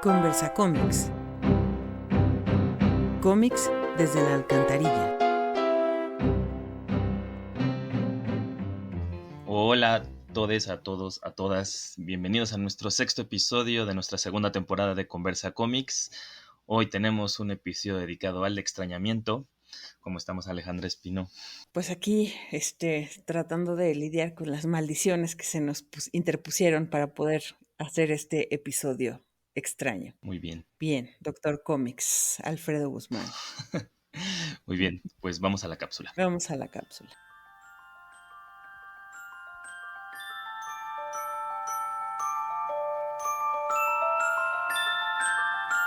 Conversa Cómics. Cómics desde la alcantarilla. Hola a todos, a todos, a todas. Bienvenidos a nuestro sexto episodio de nuestra segunda temporada de Conversa Cómics. Hoy tenemos un episodio dedicado al extrañamiento. ¿Cómo estamos, Alejandra Espino? Pues aquí, tratando de lidiar con las maldiciones que se nos interpusieron para poder hacer este episodio extraño. Muy bien. Bien, Doctor Cómics, Alfredo Guzmán. Muy bien, pues vamos a la cápsula. Vamos a la cápsula.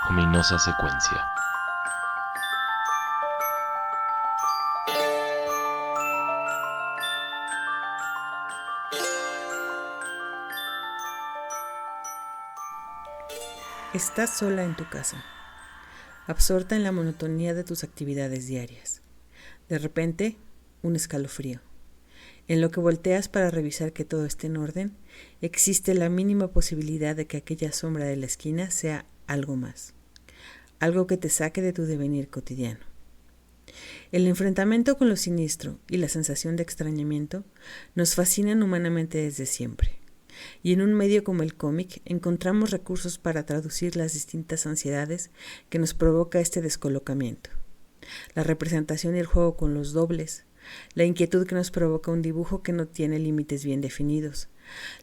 Ominosa secuencia. Estás sola en tu casa, absorta en la monotonía de tus actividades diarias. De repente, un escalofrío. En lo que volteas para revisar que todo esté en orden, existe la mínima posibilidad de que aquella sombra de la esquina sea algo más, algo que te saque de tu devenir cotidiano. El enfrentamiento con lo siniestro y la sensación de extrañamiento nos fascinan humanamente desde siempre. Y en un medio como el cómic encontramos recursos para traducir las distintas ansiedades que nos provoca este descolocamiento. La representación y el juego con los dobles, la inquietud que nos provoca un dibujo que no tiene límites bien definidos,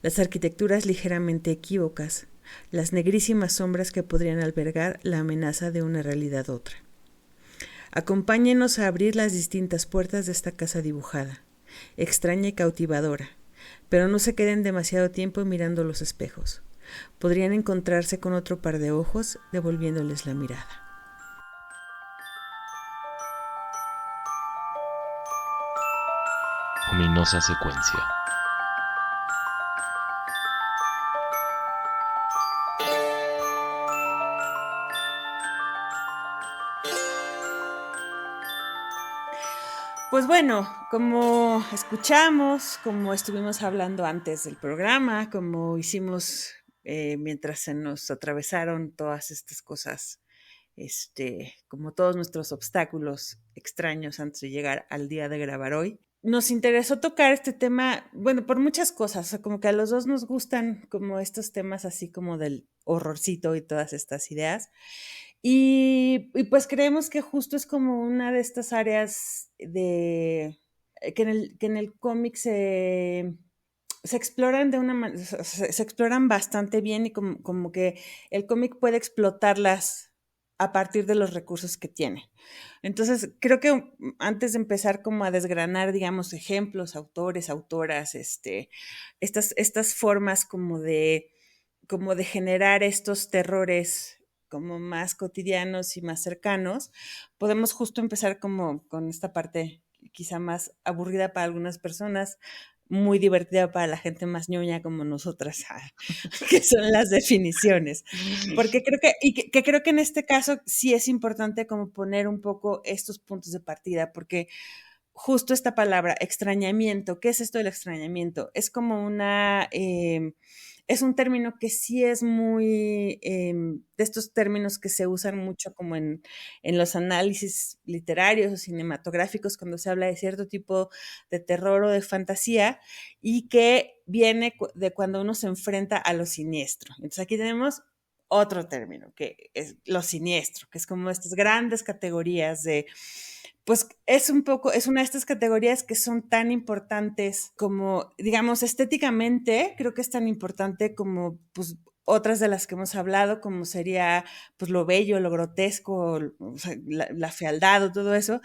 las arquitecturas ligeramente equívocas, las negrísimas sombras que podrían albergar la amenaza de una realidad otra. Acompáñenos a abrir las distintas puertas de esta casa dibujada, extraña y cautivadora, pero no se queden demasiado tiempo mirando los espejos. Podrían encontrarse con otro par de ojos devolviéndoles la mirada. Ominosa secuencia. Pues bueno, como escuchamos, como estuvimos hablando antes del programa, como hicimos mientras se nos atravesaron todas estas cosas, como todos nuestros obstáculos extraños antes de llegar al día de grabar hoy, nos interesó tocar este tema, bueno, por muchas cosas, o sea, como que a los dos nos gustan como estos temas así como del horrorcito y todas estas ideas. Y pues creemos que justo es como una de estas áreas de que en el cómic se exploran se exploran bastante bien y como que el cómic puede explotarlas a partir de los recursos que tiene. Entonces, creo que antes de empezar como a desgranar, digamos, ejemplos, autores, autoras, estas formas como de generar estos terrores como más cotidianos y más cercanos, podemos justo empezar como con esta parte quizá más aburrida para algunas personas, muy divertida para la gente más ñoña como nosotras, que son las definiciones. Porque creo que creo que en este caso sí es importante como poner un poco estos puntos de partida, porque justo esta palabra, extrañamiento, ¿qué es esto del extrañamiento? Es como es un término que sí es muy, de estos términos que se usan mucho como en los análisis literarios o cinematográficos cuando se habla de cierto tipo de terror o de fantasía y que viene de cuando uno se enfrenta a lo siniestro. Entonces aquí tenemos otro término, que es lo siniestro, que es como estas grandes categorías de pues es una de estas categorías que son tan importantes como, digamos, estéticamente, creo que es tan importante como, pues, otras de las que hemos hablado, como sería, pues, lo bello, lo grotesco, o sea, la fealdad o todo eso.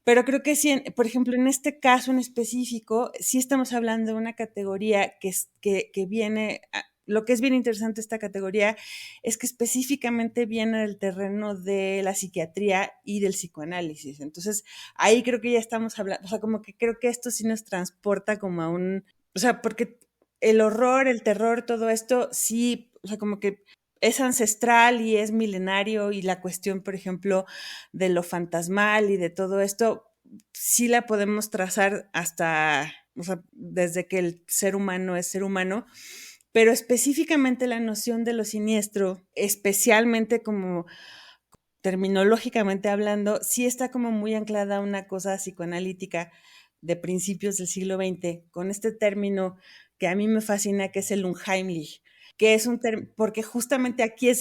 Pero creo que sí, por ejemplo, en este caso en específico, sí estamos hablando de una categoría que viene, lo que es bien interesante de esta categoría es que específicamente viene del terreno de la psiquiatría y del psicoanálisis. Entonces, ahí creo que ya estamos hablando, o sea, como que creo que esto sí nos transporta como a o sea, porque el horror, el terror, todo esto, sí, o sea, como que es ancestral y es milenario y la cuestión, por ejemplo, de lo fantasmal y de todo esto, sí la podemos trazar hasta, o sea, desde que el ser humano es ser humano, pero específicamente la noción de lo siniestro, especialmente como terminológicamente hablando, sí está como muy anclada a una cosa psicoanalítica de principios del siglo XX, con este término que a mí me fascina, que es el Unheimlich, que es un término, porque justamente aquí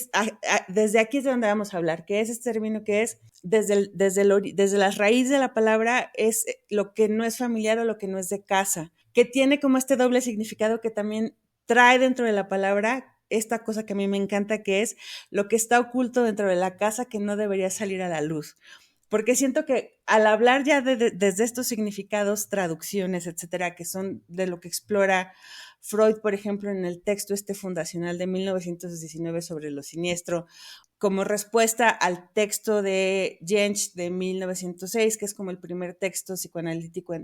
desde aquí es de donde vamos a hablar, que es este término que es, desde la raíz de la palabra, es lo que no es familiar o lo que no es de casa, que tiene como este doble significado que también trae dentro de la palabra esta cosa que a mí me encanta, que es lo que está oculto dentro de la casa que no debería salir a la luz. Porque siento que al hablar ya desde estos significados, traducciones, etcétera, que son de lo que explora Freud, por ejemplo, en el texto fundacional de 1919 sobre lo siniestro, como respuesta al texto de Jentsch de 1906, que es como el primer texto psicoanalítico,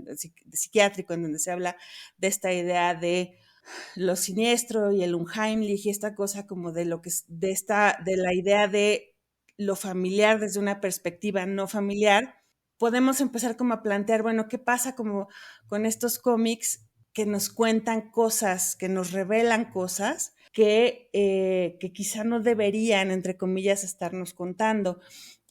psiquiátrico, en donde se habla de esta idea de lo siniestro y el Unheimlich y esta cosa como de lo que de la idea de lo familiar desde una perspectiva no familiar, podemos empezar como a plantear, bueno, ¿qué pasa como con estos cómics que nos cuentan cosas, que nos revelan cosas que quizá no deberían, entre comillas, estarnos contando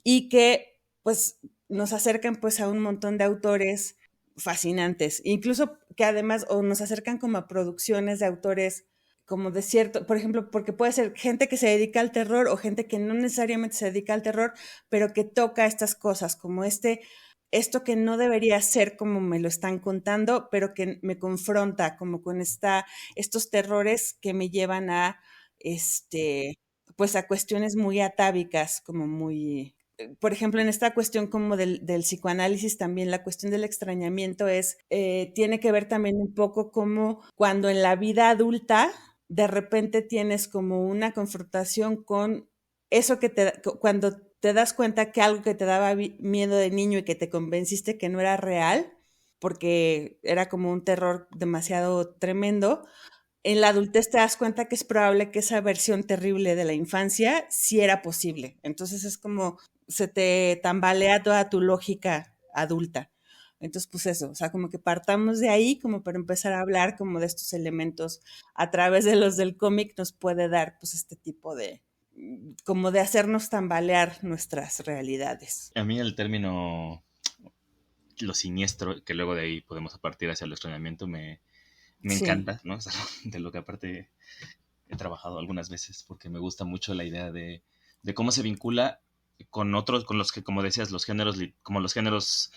y que pues nos acercan pues a un montón de autores fascinantes, incluso que además o nos acercan como a producciones de autores como de cierto, por ejemplo, porque puede ser gente que se dedica al terror o gente que no necesariamente se dedica al terror, pero que toca estas cosas, como esto que no debería ser como me lo están contando, pero que me confronta como con estos terrores que me llevan a, pues a cuestiones muy atávicas, como muy, por ejemplo, en esta cuestión como del psicoanálisis también, la cuestión del extrañamiento tiene que ver también un poco como cuando en la vida adulta de repente tienes como una confrontación con eso cuando te das cuenta que algo que te daba miedo de niño y que te convenciste que no era real, porque era como un terror demasiado tremendo, en la adultez te das cuenta que es probable que esa versión terrible de la infancia sí era posible. Entonces es como se te tambalea toda tu lógica adulta. Entonces, pues eso, o sea, como que partamos de ahí como para empezar a hablar como de estos elementos a través de los del cómic nos puede dar pues este tipo de, como de hacernos tambalear nuestras realidades. A mí el término lo siniestro, que luego de ahí podemos partir hacia el extrañamiento, me Sí. encanta, ¿no? Es algo de lo que aparte he trabajado algunas veces porque me gusta mucho la idea de cómo se vincula con otros, con los que, como decías, los géneros, como los géneros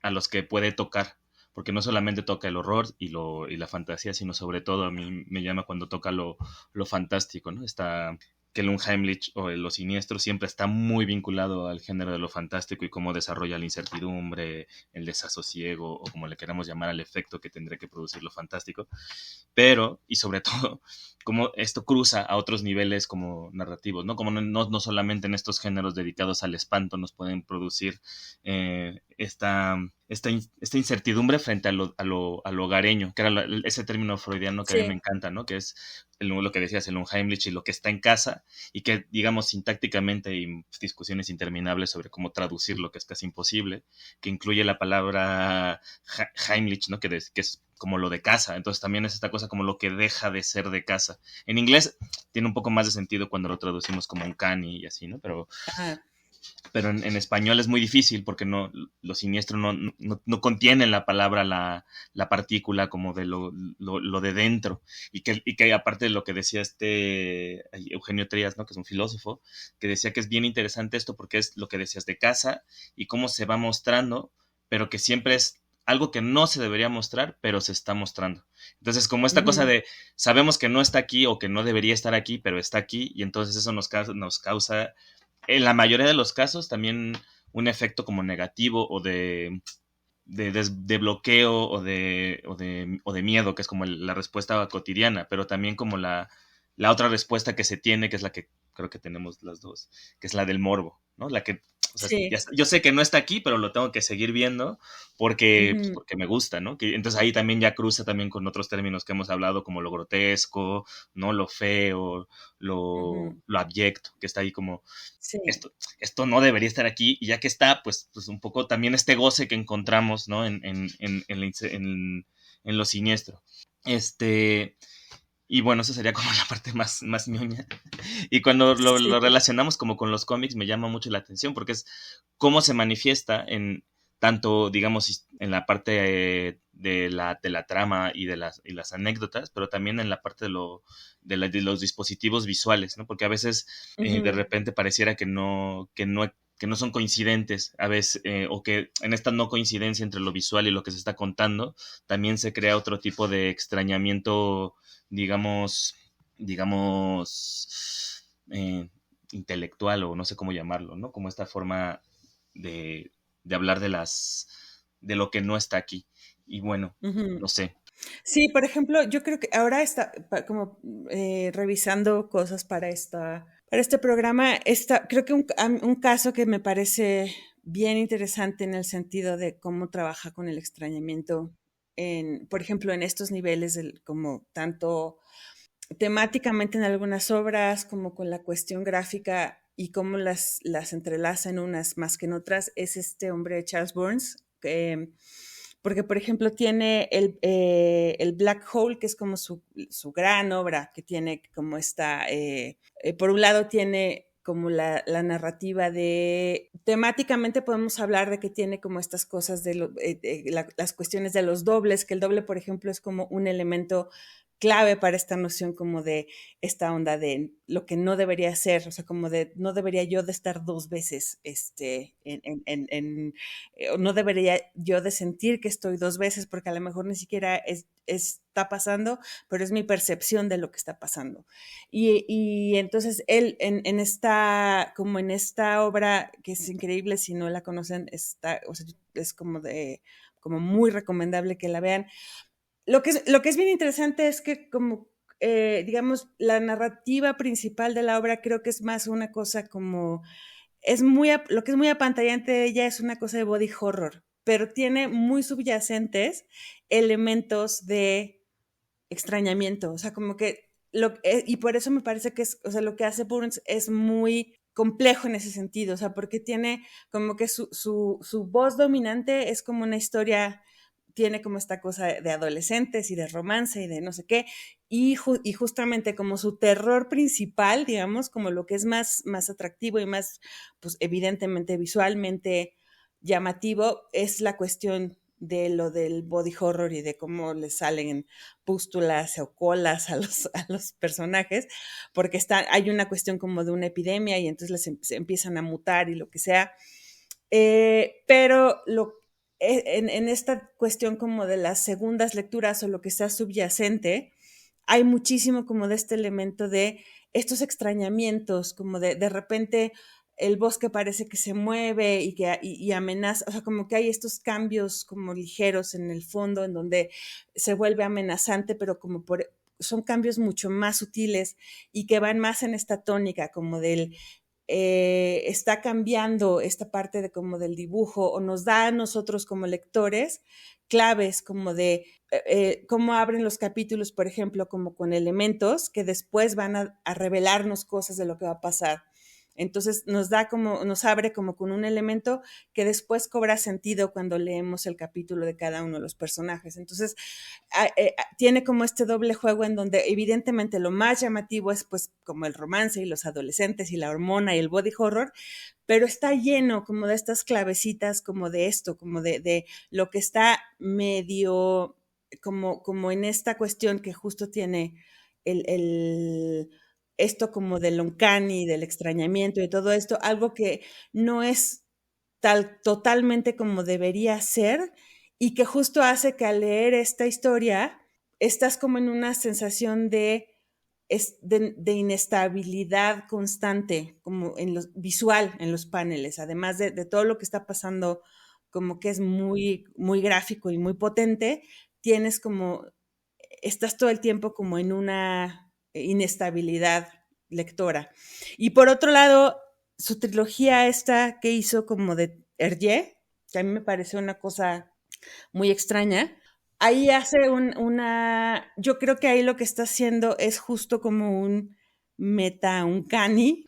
a los que puede tocar, porque no solamente toca el horror y la fantasía, sino sobre todo a mí me llama cuando toca lo fantástico, ¿no? Que el Unheimlich o lo siniestro siempre está muy vinculado al género de lo fantástico y cómo desarrolla la incertidumbre, el desasosiego o como le queramos llamar al efecto que tendría que producir lo fantástico, pero, y sobre todo, cómo esto cruza a otros niveles como narrativos, ¿no? Como no solamente en estos géneros dedicados al espanto nos pueden producir esta incertidumbre frente a lo hogareño, que era ese término freudiano que a mí me Sí. encanta, ¿no? Que es lo que decías, el Unheimlich y lo que está en casa, y que, digamos, sintácticamente hay discusiones interminables sobre cómo traducir lo que es casi imposible, que incluye la palabra Heimlich, ¿no? Que es como lo de casa, entonces también es esta cosa como lo que deja de ser de casa. En inglés tiene un poco más de sentido cuando lo traducimos como un cani y así, ¿no? Ajá. Pero en español es muy difícil porque lo siniestro no contiene en la palabra la partícula como de lo de dentro. Y que aparte de lo que decía Eugenio Trías, ¿no? Que es un filósofo, que decía que es bien interesante esto porque es lo que decías de casa y cómo se va mostrando, pero que siempre es algo que no se debería mostrar, pero se está mostrando. Entonces, como esta cosa Ujú. de sabemos que no está aquí o que no debería estar aquí, pero está aquí, y entonces eso nos causa en la mayoría de los casos también un efecto como negativo o de bloqueo o de miedo, que es como la respuesta cotidiana, pero también como la otra respuesta que se tiene, que es la que creo que tenemos las dos, que es la del morbo, ¿no? La que, o sea, Sí. yo sé que no está aquí, pero lo tengo que seguir viendo pues, Ujú. porque me gusta, ¿no? Entonces ahí también ya cruza también con otros términos que hemos hablado, como lo grotesco, ¿no? Lo feo, Ujú. lo abyecto, que está ahí como Sí. esto no debería estar aquí, y ya que está, pues un poco también este goce que encontramos, ¿no? En lo siniestro. Este, Y bueno, eso sería como la parte más ñoña. Y cuando lo Sí. relacionamos como con los cómics, me llama mucho la atención porque es cómo se manifiesta en tanto, digamos, en la parte de la trama y las anécdotas, pero también en la parte de los dispositivos visuales, ¿no? Porque a veces de Ujú. repente pareciera que no son coincidentes, a veces, o que en esta no coincidencia entre lo visual y lo que se está contando, también se crea otro tipo de extrañamiento, digamos, intelectual o no sé cómo llamarlo, ¿no? Como esta forma de hablar de lo que no está aquí. Y bueno, Ujú. no sé. Sí, por ejemplo, yo creo que ahora está como revisando cosas para este programa, creo que un caso que me parece bien interesante en el sentido de cómo trabaja con el extrañamiento, por ejemplo, en estos niveles, como tanto temáticamente en algunas obras, como con la cuestión gráfica y cómo las entrelaza en unas más que en otras, es este hombre Charles Burns, porque por ejemplo tiene el Black Hole, que es como su gran obra, que tiene como por un lado tiene como la narrativa temáticamente podemos hablar de que tiene como estas cosas las cuestiones de los dobles, que el doble, por ejemplo, es como un elemento clave para esta noción como de esta onda de lo que no debería ser, o sea, como de no debería yo de estar dos veces, no debería yo de sentir que estoy dos veces, porque a lo mejor ni siquiera está pasando, pero es mi percepción de lo que está pasando. Y entonces él como en esta obra, que es increíble, si no la conocen, o sea, es como muy recomendable que la vean. Lo que es bien interesante es que como, digamos, la narrativa principal de la obra creo que es más una cosa como, lo que es muy apantallante de ella es una cosa de body horror, pero tiene muy subyacentes elementos de extrañamiento, o sea, como que, y por eso me parece que o sea, lo que hace Burns es muy complejo en ese sentido, o sea, porque tiene como que su voz dominante es como una historia, tiene como esta cosa de adolescentes y de romance y de no sé qué, y justamente como su terror principal, digamos, como lo que es más atractivo y más, pues evidentemente visualmente llamativo, es la cuestión de lo del body horror y de cómo le salen pústulas o colas a los personajes, porque hay una cuestión como de una epidemia y entonces se empiezan a mutar y lo que sea. Pero en esta cuestión como de las segundas lecturas o lo que está subyacente, hay muchísimo como de este elemento de estos extrañamientos, como de repente el bosque parece que se mueve y amenaza, o sea, como que hay estos cambios como ligeros en el fondo en donde se vuelve amenazante, pero son cambios mucho más sutiles y que van más en esta tónica como está cambiando esta parte de como del dibujo o nos da a nosotros como lectores claves como de cómo abren los capítulos, por ejemplo, como con elementos que después van a revelarnos cosas de lo que va a pasar. Entonces nos abre como con un elemento que después cobra sentido cuando leemos el capítulo de cada uno de los personajes. Entonces, tiene como este doble juego en donde evidentemente lo más llamativo es pues como el romance y los adolescentes y la hormona y el body horror, pero está lleno como de estas clavecitas como de esto, como de lo que está medio como en esta cuestión que justo tiene el esto como del uncanny, del extrañamiento y todo esto, algo que no es totalmente como debería ser y que justo hace que al leer esta historia estás como en una sensación de inestabilidad constante, como visual en los paneles, además de todo lo que está pasando, como que es muy, muy gráfico y muy potente, estás todo el tiempo como en una inestabilidad lectora. Y por otro lado, su trilogía esta que hizo como de Hergé, que a mí me pareció una cosa muy extraña, ahí hace yo creo que ahí lo que está haciendo es justo como un cani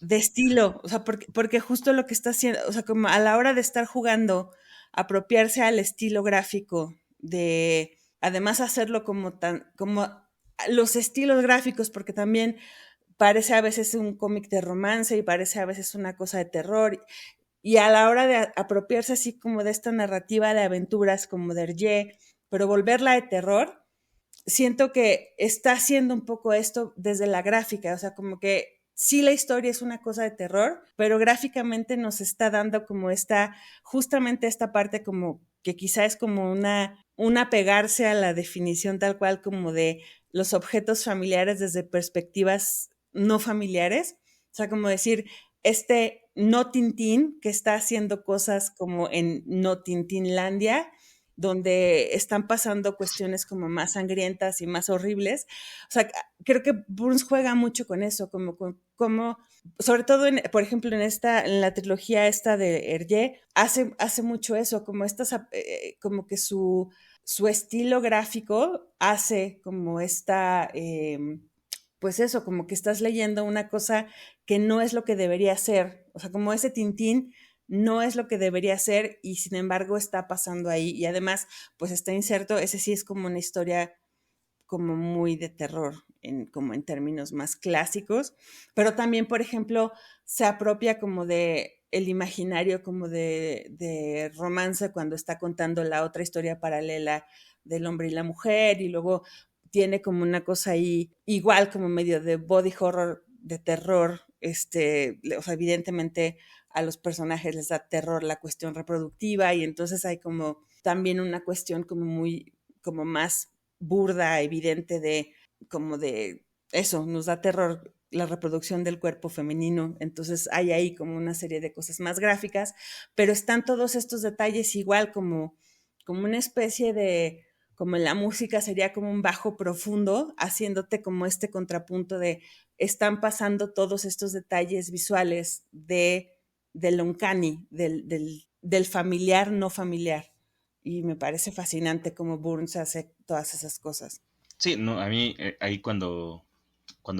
de estilo, o sea, porque justo lo que está haciendo, o sea, como a la hora de estar jugando, apropiarse al estilo gráfico, además hacerlo como los estilos gráficos, porque también parece a veces un cómic de romance y parece a veces una cosa de terror. Y a la hora de apropiarse así como de esta narrativa de aventuras como de Hergé, pero volverla de terror, siento que está haciendo un poco esto desde la gráfica, o sea, como que sí la historia es una cosa de terror, pero gráficamente nos está dando como justamente esta parte como que quizá es como una pegarse a la definición tal cual como de los objetos familiares desde perspectivas no familiares, o sea, como decir, no Tintín que está haciendo cosas como en no Tintinlandia, donde están pasando cuestiones como más sangrientas y más horribles. O sea, creo que Burns juega mucho con eso, como sobre todo, por ejemplo, en la trilogía esta de Hergé, hace mucho eso, como que su estilo gráfico hace como pues eso, como que estás leyendo una cosa que no es lo que debería ser. O sea, como ese Tintín no es lo que debería ser y sin embargo está pasando ahí. Y además, pues está inserto, ese sí es como una historia como muy de terror, como en términos más clásicos, pero también, por ejemplo, se apropia como de el imaginario como de romance cuando está contando la otra historia paralela del hombre y la mujer y luego tiene como una cosa ahí igual como medio de body horror, de terror, o sea, evidentemente a los personajes les da terror la cuestión reproductiva y entonces hay como también una cuestión como muy, como más burda, evidente como de eso, nos da terror la reproducción del cuerpo femenino, entonces hay ahí como una serie de cosas más gráficas, pero están todos estos detalles igual como una especie de, como en la música sería como un bajo profundo, haciéndote como este contrapunto de están pasando todos estos detalles visuales del uncanny, del familiar no familiar. Y me parece fascinante cómo Burns hace todas esas cosas. Sí, no, a mí ahí cuando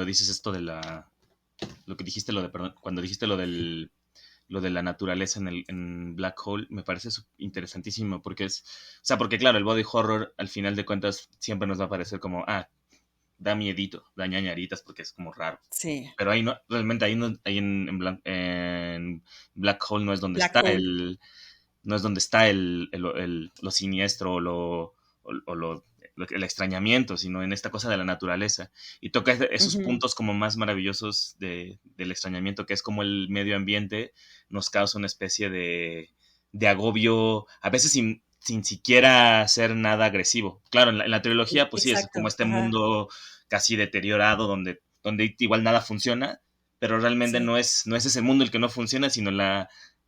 dices esto lo que dijiste, perdón, cuando dijiste lo de la naturaleza en Black Hole, me parece interesantísimo porque o sea, porque claro, el body horror al final de cuentas siempre nos va a parecer como, da miedito, da ñañaritas porque es como raro. Sí. Pero ahí no, realmente ahí, no, ahí en Black Hole no es donde Black está Hole. no es donde está lo siniestro o el extrañamiento, sino en esta cosa de la naturaleza. Y toca esos Ujú. puntos como más maravillosos del extrañamiento, que es como el medio ambiente nos causa una especie de agobio, a veces sin siquiera ser nada agresivo. Claro, en la trilogía, pues sí, es como Exacto. este Ajá. mundo casi deteriorado donde igual nada funciona, pero realmente Sí. no es ese mundo el que no funciona, sino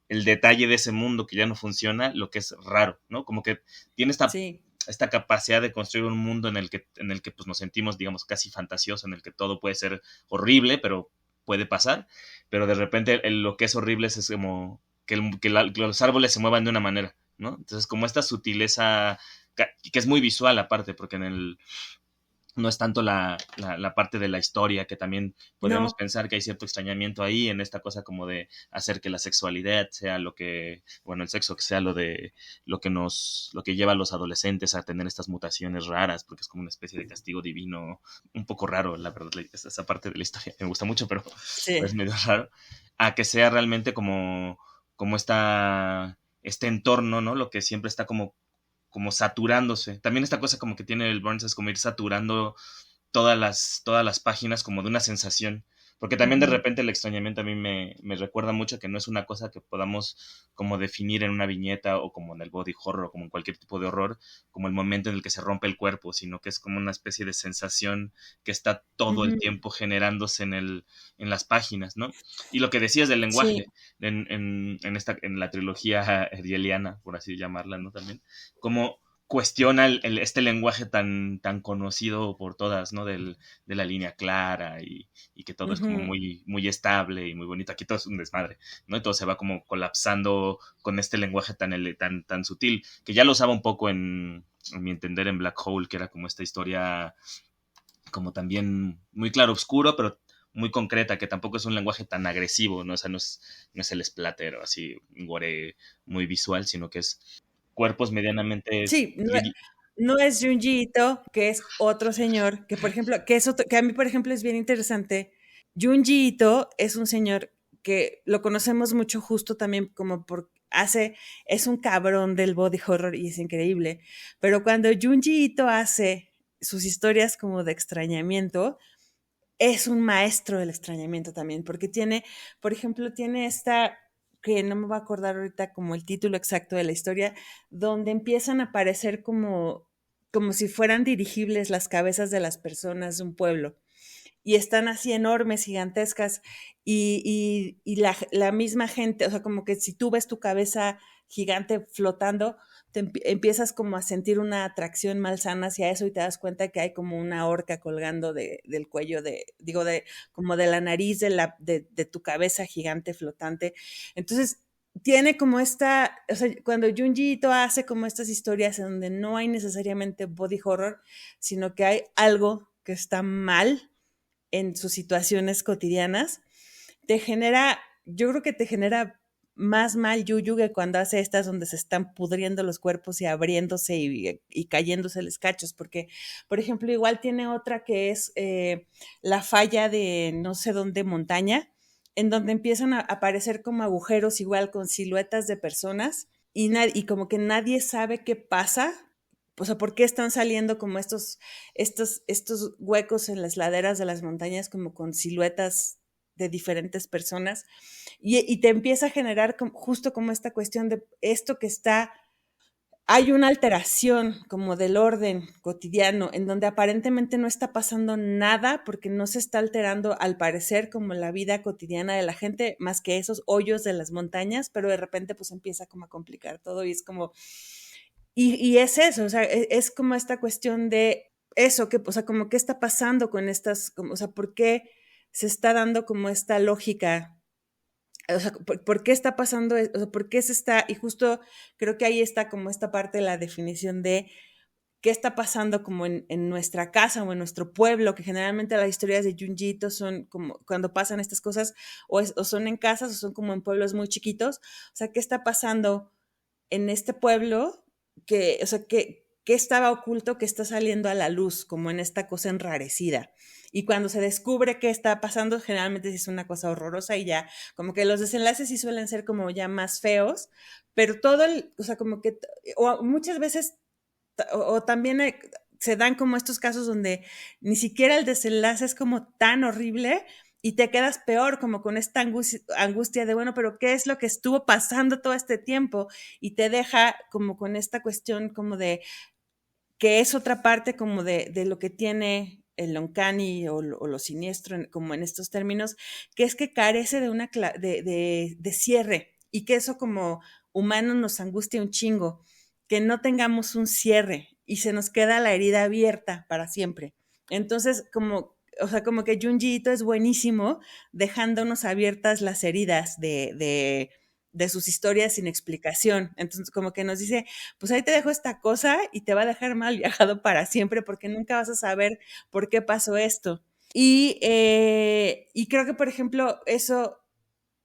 el detalle de ese mundo que ya no funciona, lo que es raro, ¿no? Como que tiene Sí. esta capacidad de construir un mundo en el que pues, nos sentimos, digamos, casi fantasioso, en el que todo puede ser horrible, pero puede pasar, pero de repente lo que es horrible es como que los árboles se muevan de una manera, ¿no? Entonces, como esta sutileza, que es muy visual aparte, porque no es tanto la parte de la historia, que también podríamos No. pensar que hay cierto extrañamiento ahí en esta cosa como de hacer que la sexualidad sea bueno, el sexo que sea lo que lleva a los adolescentes a tener estas mutaciones raras, porque es como una especie de castigo divino, un poco raro, la verdad, esa parte de la historia me gusta mucho, pero es Sí. medio raro, a que sea realmente como este entorno, ¿no? Lo que siempre está como saturándose. También esta cosa como que tiene el Burns es como ir saturando todas las páginas como de una sensación. Porque también de Ujú. repente el extrañamiento a mí me recuerda mucho que no es una cosa que podamos como definir en una viñeta o como en el body horror o como en cualquier tipo de horror, como el momento en el que se rompe el cuerpo, sino que es como una especie de sensación que está todo el Ujú. tiempo generándose en las páginas, ¿no? Y lo que decías del Sí. lenguaje en la trilogía hergeliana, por así llamarla, ¿no? También como cuestiona este lenguaje tan conocido por todas, ¿no? De la línea clara y que todo es como Ujú. muy, muy estable y muy bonito. Aquí todo es un desmadre, ¿no? Y todo se va como colapsando con este lenguaje tan sutil, que ya lo usaba un poco en mi entender, en Black Hole, que era como esta historia como también muy claro oscuro, pero muy concreta, que tampoco es un lenguaje tan agresivo, ¿no? O sea, no es el splatter o así, un gore muy visual, sino que es cuerpos medianamente Sí. no es Junji Ito, que es otro señor, que por ejemplo, que a mí, por ejemplo, es bien interesante. Junji Ito es un señor que lo conocemos mucho justo también como por es un cabrón del body horror y es increíble. Pero cuando Junji Ito hace sus historias como de extrañamiento, es un maestro del extrañamiento también, porque tiene, por ejemplo, tiene esta, que no me voy a acordar ahorita como el título exacto de la historia, donde empiezan a aparecer como si fueran dirigibles las cabezas de las personas de un pueblo y están así enormes, gigantescas, y la misma gente, o sea, como que si tú ves tu cabeza gigante flotando, empiezas como a sentir una atracción malsana hacia eso y te das cuenta que hay como una horca colgando del cuello digo, como de la nariz de tu cabeza gigante flotante. Entonces, tiene como o sea, cuando Junji Ito hace como estas historias en donde no hay necesariamente body horror, sino que hay algo que está mal en sus situaciones cotidianas, yo creo que te genera más mal yuyu que cuando hace estas donde se están pudriendo los cuerpos y abriéndose y cayéndose los cachos, porque, por ejemplo, igual tiene otra que es la falla de no sé dónde montaña, en donde empiezan a aparecer como agujeros igual con siluetas de personas y como que nadie sabe qué pasa, o sea, por qué están saliendo como estos huecos en las laderas de las montañas como con siluetas de diferentes personas y te empieza a generar justo como esta cuestión de esto que hay una alteración como del orden cotidiano en donde aparentemente no está pasando nada porque no se está alterando al parecer como la vida cotidiana de la gente más que esos hoyos de las montañas, pero de repente pues empieza como a complicar todo y es como, y es eso, o sea, es como esta cuestión de eso, o sea, como qué está pasando con o sea, por qué se está dando como esta lógica, o sea, por qué está pasando, o sea, por qué se está, y justo creo que ahí está como esta parte de la definición de qué está pasando como en nuestra casa o en nuestro pueblo, que generalmente las historias de Junji Ito son como cuando pasan estas cosas, o son en casas o son como en pueblos muy chiquitos, o sea, qué está pasando en este pueblo o sea, que estaba oculto que está saliendo a la luz, como en esta cosa enrarecida. Y cuando se descubre qué está pasando, generalmente es una cosa horrorosa y ya, como que los desenlaces sí suelen ser como ya más feos, pero o sea, como que, o muchas veces, o también se dan como estos casos donde ni siquiera el desenlace es como tan horrible y te quedas peor, como con esta angustia de, bueno, pero ¿qué es lo que estuvo pasando todo este tiempo? Y te deja como con esta cuestión como de que es otra parte como de lo que tiene el uncanny o lo siniestro, como en estos términos, que es que carece de de cierre y que eso como humanos nos angustia un chingo, que no tengamos un cierre y se nos queda la herida abierta para siempre. Entonces, o sea, como que Junji Ito es buenísimo dejándonos abiertas las heridas de sus historias sin explicación. Entonces, como que nos dice, pues ahí te dejo esta cosa y te va a dejar mal viajado para siempre porque nunca vas a saber por qué pasó esto. Y creo que, por ejemplo, eso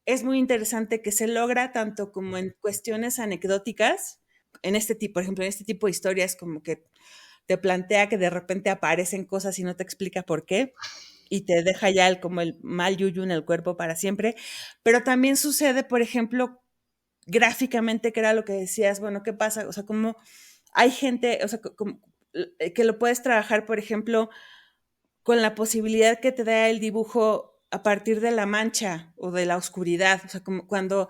es muy interesante que se logra tanto como en cuestiones anecdóticas, por ejemplo, en este tipo de historias como que te plantea que de repente aparecen cosas y no te explica por qué y te deja ya como el mal yuyu en el cuerpo para siempre, pero también sucede, por ejemplo, gráficamente, que era lo que decías, bueno, ¿qué pasa? O sea, como hay gente, o sea, que lo puedes trabajar, por ejemplo, con la posibilidad que te da el dibujo a partir de la mancha o de la oscuridad, o sea, como cuando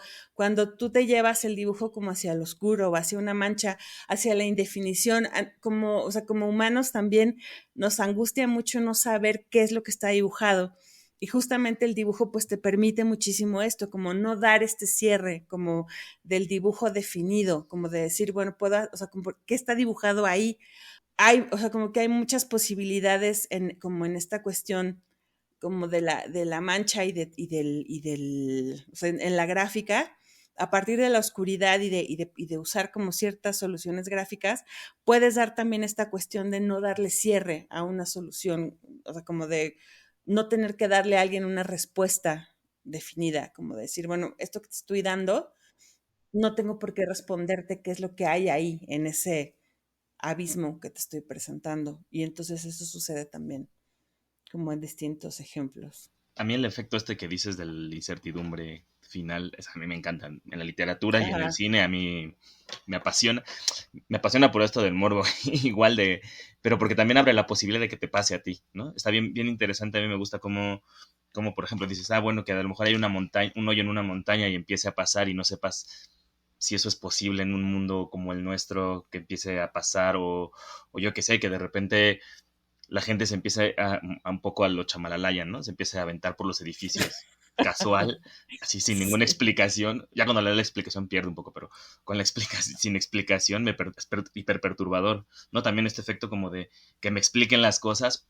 tú te llevas el dibujo como hacia el oscuro o hacia una mancha, hacia la indefinición, o sea, como humanos también nos angustia mucho no saber qué es lo que está dibujado. Y justamente el dibujo pues te permite muchísimo esto, como no dar este cierre, como del dibujo definido, como de decir, bueno, o sea, como, ¿qué está dibujado ahí? O sea, como que hay muchas posibilidades como en esta cuestión como de la mancha o sea, en la gráfica, a partir de la oscuridad y de usar como ciertas soluciones gráficas, puedes dar también esta cuestión de no darle cierre a una solución, o sea, como de no tener que darle a alguien una respuesta definida, como decir, bueno, esto que te estoy dando, no tengo por qué responderte qué es lo que hay ahí en abismo que te estoy presentando. Y entonces eso sucede también, como en distintos ejemplos. A mí el efecto este que dices de la incertidumbre final, a mí me encanta. En la literatura y en el Ajá. cine a mí me apasiona. Me apasiona por esto del morbo, igual de, pero porque también abre la posibilidad de que te pase a ti, ¿no? Está bien, bien interesante, a mí me gusta cómo, por ejemplo, dices, bueno, que a lo mejor hay una montaña, un hoyo en una montaña y empiece a pasar y no sepas si eso es posible en un mundo como el nuestro, que empiece a pasar, o yo qué sé, que de repente la gente se empieza a un poco a lo Chamalalaya, ¿no? Se empieza a aventar por los edificios casual, así sin ninguna Sí. explicación. Ya cuando le da la explicación pierde un poco, pero con la explicación, sin explicación es hiper perturbador, ¿no? También este efecto como de que me expliquen las cosas,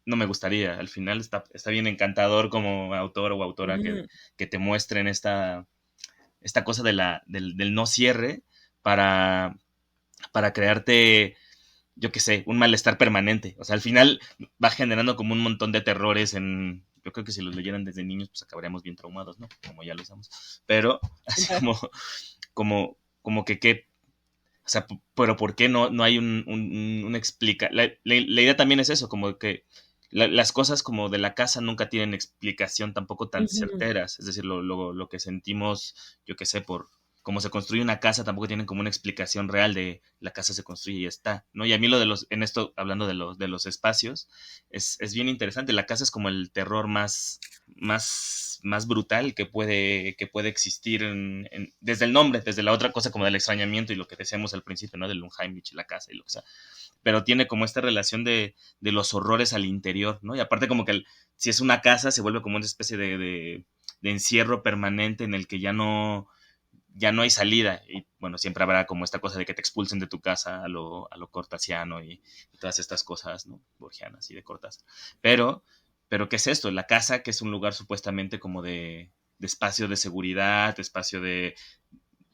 no me gustaría. Al final está bien encantador como autor o autora Ujú. que te muestren esta cosa del no cierre para, para crearte, yo qué sé, un malestar permanente. O sea, al final va generando como un montón de terrores en... Yo creo que si los leyeran desde niños, pues acabaríamos bien traumados, ¿no? Como ya lo usamos. Pero así como que o sea, pero ¿por qué no hay una explica? La idea también es eso, como que las cosas como de la casa nunca tienen explicación tampoco tan Ujú. certeras. Es decir, lo que sentimos, yo qué sé, por cómo se construye una casa, tampoco tienen como una explicación real de la casa se construye y ya está, ¿no? Y a mí lo de en esto, hablando de los espacios, es bien interesante. La casa es como el terror más brutal que puede existir desde el nombre, desde la otra cosa como del extrañamiento y lo que decíamos al principio, ¿no? Del Unheimlich y la casa y lo que sea. Pero tiene como esta relación de los horrores al interior, ¿no? Y aparte como que si es una casa se vuelve como una especie de encierro permanente en el que ya no hay salida. Y bueno, siempre habrá como esta cosa de que te expulsen de tu casa a lo cortasiano y todas estas cosas, ¿no? Borgianas y de Cortázar. Pero ¿qué es esto? La casa, que es un lugar supuestamente como de espacio de seguridad, de espacio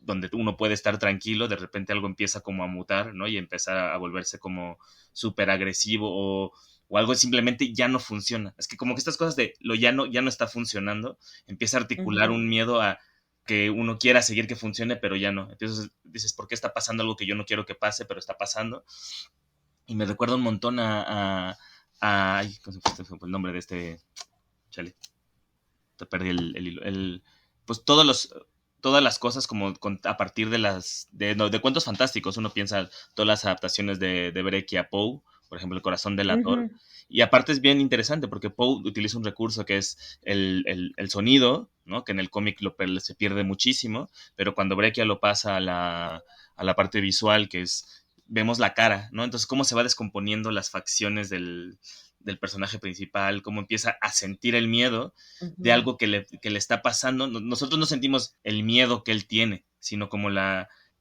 donde uno puede estar tranquilo, de repente algo empieza como a mutar, ¿no? Y empezar a volverse como súper agresivo o algo simplemente ya no funciona. Es que como que estas cosas de lo ya no está funcionando, empieza a articular Ujú. un miedo a que uno quiera seguir que funcione, pero ya no. Entonces dices, ¿por qué está pasando algo que yo no quiero que pase, pero está pasando? Y me recuerda un montón ay, ¿cómo se fue el nombre de este? Chale, te perdí el hilo. Pues todas las cosas como a partir de cuentos fantásticos. Uno piensa todas las adaptaciones de Brecht a Poe, por ejemplo, El corazón del ator. Ujú. Y aparte es bien interesante porque Poe utiliza un recurso que es el sonido, ¿no? Que en el cómic se pierde muchísimo, pero cuando Breccia lo pasa a la parte visual, vemos la cara, ¿no? Entonces, cómo se va descomponiendo las facciones del personaje principal, cómo empieza a sentir el miedo de Ujú. algo que le está pasando. Nosotros no sentimos el miedo que él tiene, sino como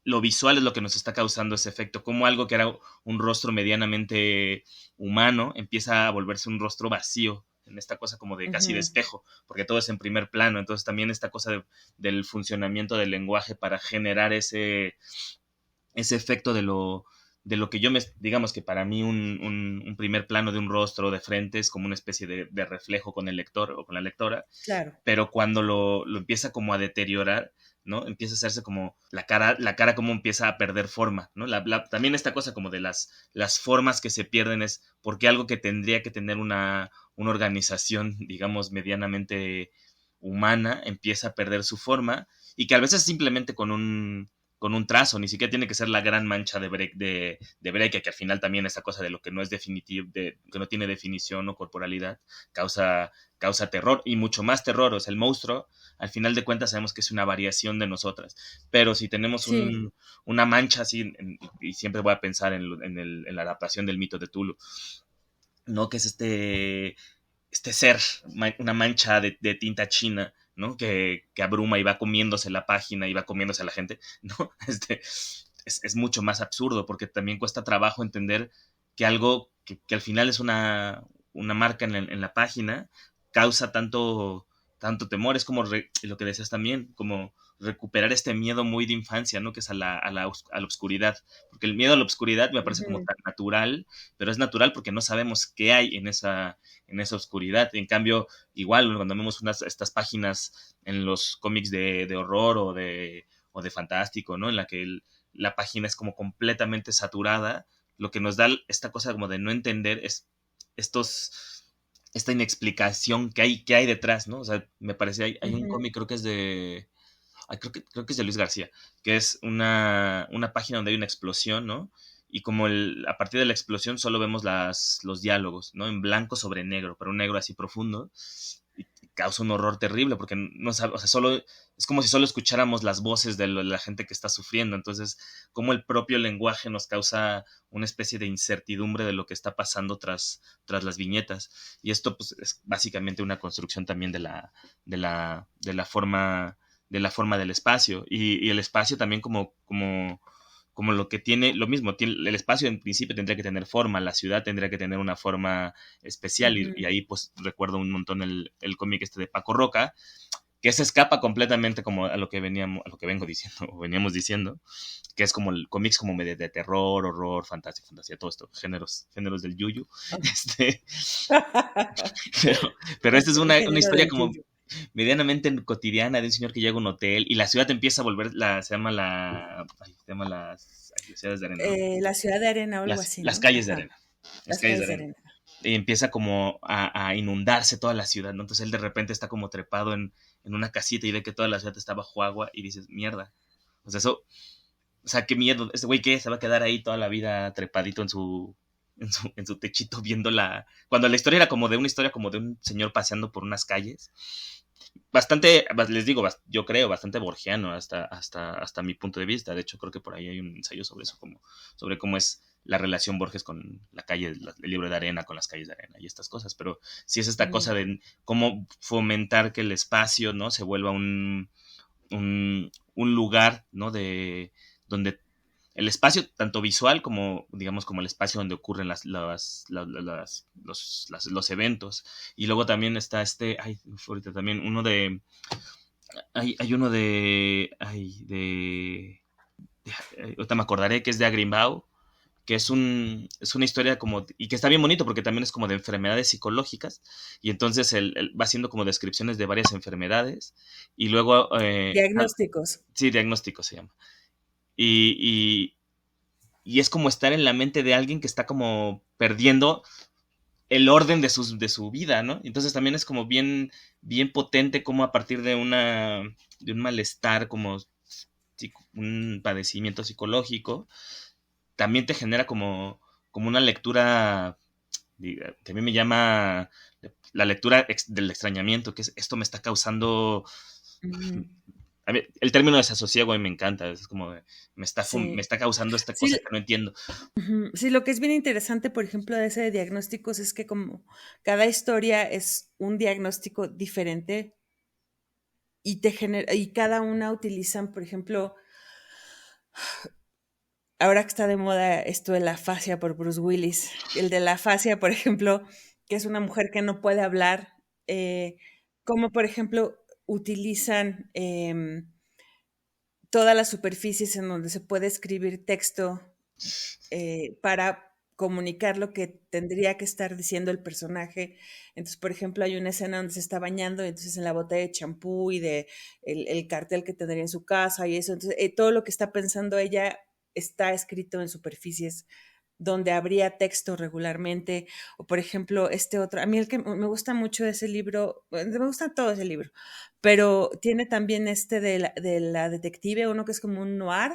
lo visual es lo que nos está causando ese efecto, como algo que era un rostro medianamente humano empieza a volverse un rostro vacío, en esta cosa como de casi de Ujú. espejo, porque todo es en primer plano. Entonces también esta cosa del funcionamiento del lenguaje para generar ese efecto de lo que digamos que para mí un primer plano de un rostro de frente es como una especie de reflejo con el lector o con la lectora, Claro. pero cuando lo empieza como a deteriorar, ¿no? Empieza a hacerse como la cara como empieza a perder forma, ¿no? También esta cosa como de las formas que se pierden es porque algo que tendría que tener una organización, digamos, medianamente humana, empieza a perder su forma y que a veces simplemente con un trazo, ni siquiera tiene que ser la gran mancha de Breca, que al final también esta cosa de lo que no es definitivo, que no tiene definición o corporalidad, causa terror y mucho más terror. O sea, el monstruo, al final de cuentas, sabemos que es una variación de nosotras. Pero si tenemos Sí. una mancha así, y siempre voy a pensar en la adaptación del mito de Tulu, ¿no? Que es este ser, una mancha de tinta china, ¿no? Que abruma y va comiéndose la página y va comiéndose a la gente, ¿no? Es mucho más absurdo porque también cuesta trabajo entender que algo que al final es una marca en la página causa tanto temor. Es como lo que decías también, como recuperar este miedo muy de infancia, ¿no? Que es a la oscuridad. Porque el miedo a la oscuridad me parece como Ujú. tan natural, pero es natural porque no sabemos qué hay en esa oscuridad. En cambio, igual cuando vemos estas páginas en los cómics de horror o de fantástico, ¿no? En la que la página es como completamente saturada, lo que nos da esta cosa como de no entender es esta inexplicación que hay detrás, ¿no? O sea, me parece, hay un Ujú, cómic, creo que es de, creo que es de Luis García, que es una página donde hay una explosión, ¿no? Y como a partir de la explosión solo vemos los diálogos, ¿no? En blanco sobre negro, pero un negro así profundo. Y causa un horror terrible porque no sabe, o sea, solo es como si solo escucháramos las voces de la gente que está sufriendo. Entonces, como el propio lenguaje nos causa una especie de incertidumbre de lo que está pasando tras las viñetas. Y esto, pues, es básicamente una construcción también de la forma del espacio. Y el espacio también como lo que tiene, lo mismo, el espacio en principio tendría que tener forma, la ciudad tendría que tener una forma especial, y ujú. ahí pues recuerdo un montón el cómic este de Paco Roca, que se escapa completamente como a lo que a lo que vengo diciendo, o veníamos diciendo, que es como el cómics como medio de terror, horror, fantasía, todo esto, géneros del yuyu, este, pero esta es El una género historia del como yuyu. medianamente cotidiana de un señor que llega a un hotel y la ciudad empieza a volver, las ciudades de arena, ¿no? La ciudad de arena o algo así, Las ¿no? calles de Ajá, arena, las las calles de calles de arena. arena. Y empieza como a inundarse toda la ciudad, ¿no? Entonces él de repente está como trepado en una casita y ve que toda la ciudad está bajo agua y dices, mierda. O sea, o sea, qué miedo. Este güey, ¿qué? Se va a quedar ahí toda la vida trepadito en su techito viendo cuando la historia era como de una historia como de un señor paseando por unas calles. Bastante, les digo, yo creo, bastante borgiano hasta mi punto de vista. De hecho, creo que por ahí hay un ensayo sobre eso, sobre cómo es la relación Borges con la calle, el libro de arena, con las calles de arena y estas cosas. Pero sí es esta cosa Mm, de cómo fomentar que el espacio, ¿no? Se vuelva un lugar, ¿no? Donde el espacio, tanto visual como, digamos, como el espacio donde ocurren los eventos. Y luego también está ahorita también hay uno ahorita me acordaré que es de Agrimbau, que es una historia como, y que está bien bonito porque también es como de enfermedades psicológicas, y entonces él va haciendo como descripciones de varias enfermedades, y luego, Diagnósticos. sí, diagnóstico se llama, y, y es como estar en la mente de alguien que está como perdiendo el orden de su vida, ¿no? Entonces también es como bien potente como a partir de un malestar, como un padecimiento psicológico, también te genera como una lectura que a mí me llama la lectura del extrañamiento, que es esto me está causando. Ujú. A mí, el término desasosiego a mí me encanta, es como me Sí. está causando esta cosa Sí, que no entiendo. ujú. Sí, lo que es bien interesante, por ejemplo, de ese de diagnósticos es que como cada historia es un diagnóstico diferente y cada una utilizan, por ejemplo, ahora que está de moda esto de la afasia por Bruce Willis, el de la afasia, por ejemplo, que es una mujer que no puede hablar, como por ejemplo utilizan todas las superficies en donde se puede escribir texto para comunicar lo que tendría que estar diciendo el personaje. Entonces, por ejemplo, hay una escena donde se está bañando, y entonces en la botella de champú y de el cartel que tendría en su casa y eso. Entonces, todo lo que está pensando ella está escrito en superficies donde habría texto regularmente, o por ejemplo, este otro, a mí el que me gusta mucho de ese libro, me gusta todo ese libro, pero tiene también este de la detective, uno que es como un noir,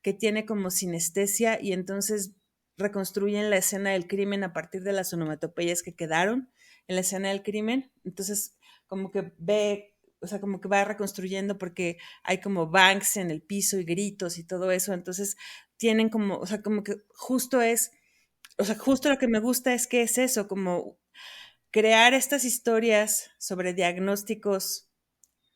que tiene como sinestesia y entonces reconstruyen la escena del crimen a partir de las onomatopeyas que quedaron en la escena del crimen. Entonces, como que ve, o sea, como que va reconstruyendo porque hay como bangs en el piso y gritos y todo eso. Entonces, tienen como, o sea, como que justo es, o sea, justo lo que me gusta es que es eso, como crear estas historias sobre diagnósticos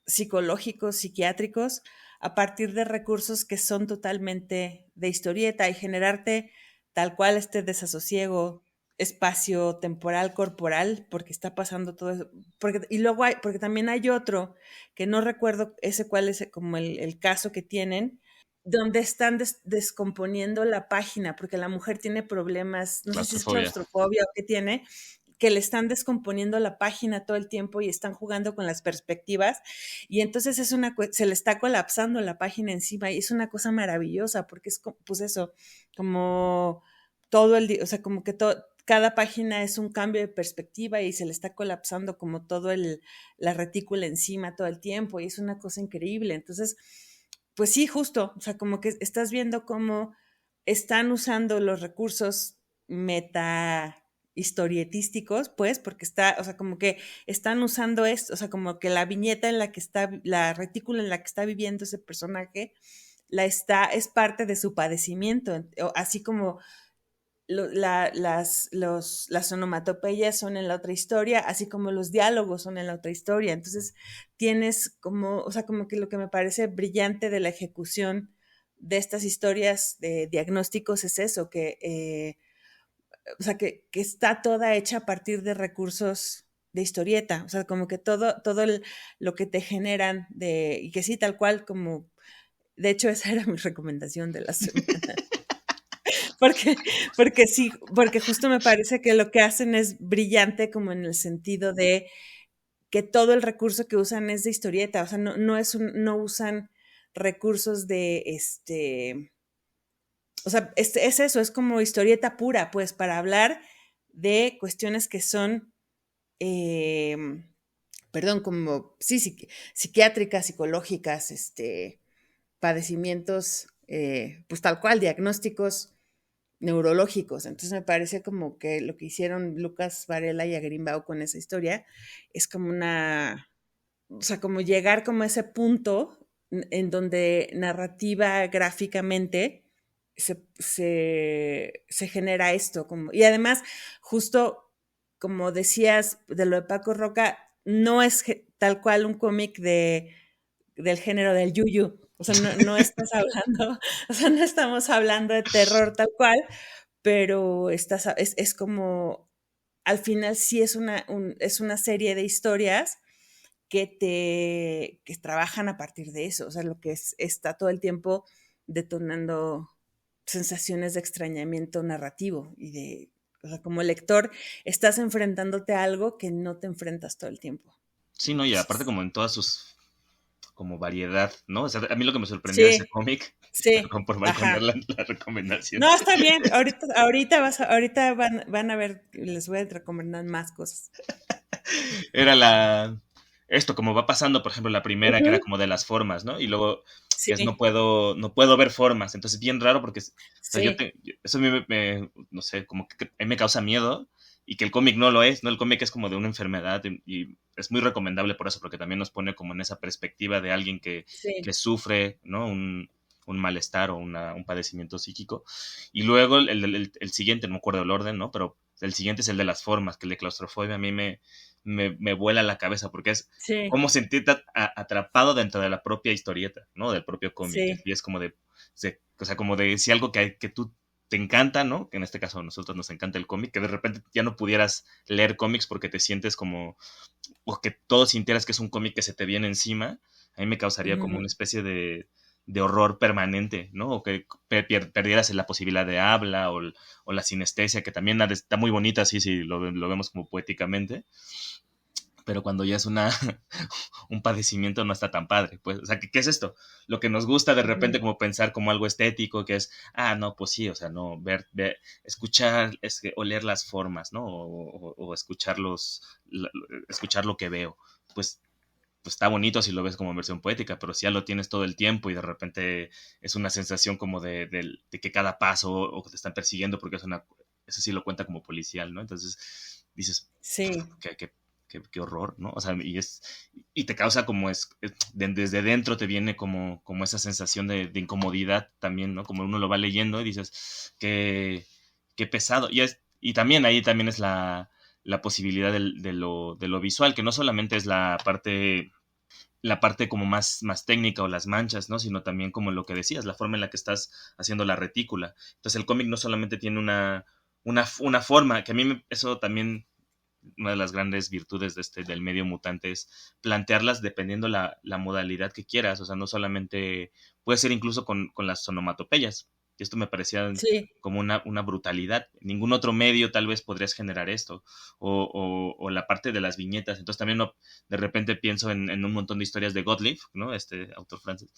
psicológicos, psiquiátricos, a partir de recursos que son totalmente de historieta y generarte tal cual este desasosiego espacio temporal corporal porque está pasando todo eso y luego porque también hay otro que no recuerdo ese cuál es como el caso que tienen donde están descomponiendo la página porque la mujer tiene problemas, no sé si es Claustrofobia. claustrofobia o qué tiene, que le están descomponiendo la página todo el tiempo y están jugando con las perspectivas y entonces se le está colapsando la página encima y es una cosa maravillosa porque es pues eso, como todo el día, o sea, como que cada página es un cambio de perspectiva y se le está colapsando como la retícula encima todo el tiempo y es una cosa increíble. Entonces, pues sí, justo, o sea, como que estás viendo cómo están usando los recursos meta historietísticos, pues, porque o sea, como que están usando esto, o sea, como que la viñeta en la que está, la retícula en la que está viviendo ese personaje, es parte de su padecimiento, así como las onomatopeyas son en la otra historia, así como los diálogos son en la otra historia. Entonces, tienes como, o sea, como que lo que me parece brillante de la ejecución de estas historias de diagnósticos es eso, o sea, que está toda hecha a partir de recursos de historieta, o sea, como que todo lo que te generan y que sí, tal cual como, de hecho, esa era mi recomendación de la semana. Porque sí, porque justo me parece que lo que hacen es brillante como en el sentido de que todo el recurso que usan es de historieta, o sea, no usan recursos o sea, es eso, es como historieta pura, pues, para hablar de cuestiones que son, perdón, como, sí, psiquiátricas, psicológicas, padecimientos, pues tal cual, diagnósticos neurológicos. Entonces me parece como que lo que hicieron Lucas Varela y Agrimbao con esa historia es como o sea, como llegar como a ese punto en donde narrativa gráficamente se genera esto. Y además, justo como decías de lo de Paco Roca, no es tal cual un cómic del género del yuyu. O sea, no estás hablando, o sea, no estamos hablando de terror tal cual, pero es como, al final sí es una serie de historias que trabajan a partir de eso, o sea, lo que está todo el tiempo detonando sensaciones de extrañamiento narrativo o sea, como lector estás enfrentándote a algo que no te enfrentas todo el tiempo. Sí, no, y aparte como en todas sus como variedad, ¿no? O sea, a mí lo que me sorprendió de ese Sí, cómic, sí, por balconear ajá. la recomendación, No, está bien. Ahorita van a ver, les voy a recomendar más cosas. era esto, como va pasando, por ejemplo, la primera que era Ujú, como de las formas, ¿no? Y luego que es sí, no puedo ver formas, entonces bien raro porque, o sea, sí, eso a mí no sé, como que a mí me causa miedo y que el cómic no lo es, ¿no? El cómic es como de una enfermedad y es muy recomendable por eso, porque también nos pone como en esa perspectiva de alguien que sí. sufre, ¿no? Un malestar o un padecimiento psíquico. Y luego el siguiente, no me acuerdo el orden, ¿no? Pero el siguiente es el de las formas, que el de claustrofobia a mí me vuela la cabeza porque es Sí, como sentirte atrapado dentro de la propia historieta, ¿no? Del propio cómic. sí. Y es como o sea, como de si algo que tú te encanta, ¿no? Que en este caso a nosotros nos encanta el cómic, que de repente ya no pudieras leer cómics porque te sientes como, o que todo sintieras que es un cómic que se te viene encima, a mí me causaría como Ujú. una especie de horror permanente, ¿no? O que perdieras la posibilidad de habla o la sinestesia, que también está muy bonita, así, si lo vemos como poéticamente, pero cuando ya es un padecimiento no está tan padre, pues, o sea, ¿qué es esto? Lo que nos gusta de repente Ujú. como pensar como algo estético, que es, no, pues sí, o sea, no, escuchar, oler las formas, ¿no? O escuchar lo que veo, pues, pues está bonito si lo ves como versión poética, pero si ya lo tienes todo el tiempo y de repente es una sensación como de que cada paso o que te están persiguiendo porque eso sí lo cuenta como policial, ¿no? Entonces dices, Sí. qué horror, ¿no? O sea, y te causa como desde dentro te viene como esa sensación de incomodidad también, ¿no? Como uno lo va leyendo y dices, qué pesado. Y también ahí también es la posibilidad de lo visual, que no solamente es la parte como más técnica o las manchas, ¿no? Sino también como lo que decías, la forma en la que estás haciendo la retícula. Entonces el cómic no solamente tiene una forma, que a mí eso también una de las grandes virtudes del medio mutante es plantearlas dependiendo la modalidad que quieras, o sea, no solamente puede ser incluso con las onomatopeyas. Y esto me parecía Sí, como una brutalidad. Ningún otro medio tal vez podrías generar esto. O la parte de las viñetas. Entonces también de repente pienso en un montón de historias de Gottlieb, ¿no? Este autor francés,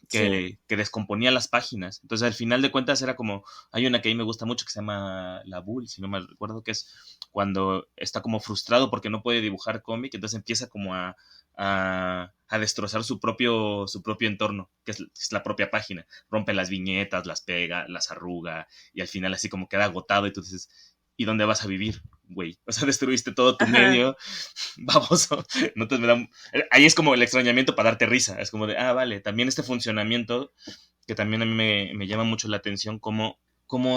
sí. que descomponía las páginas. Entonces al final de cuentas era como, hay una que a mí me gusta mucho que se llama La Bull, si no me recuerdo, que es cuando está como frustrado porque no puede dibujar cómic, entonces empieza como a destrozar su propio entorno, que es la propia página. Rompe las viñetas, las pega, las arruga, y al final así como queda agotado y tú dices, ¿y dónde vas a vivir, güey? O sea, destruiste todo tu Ajá. medio, baboso. No te, me da, ahí es como el extrañamiento para darte risa, es como de, vale, también este funcionamiento que también a mí me llama mucho la atención, como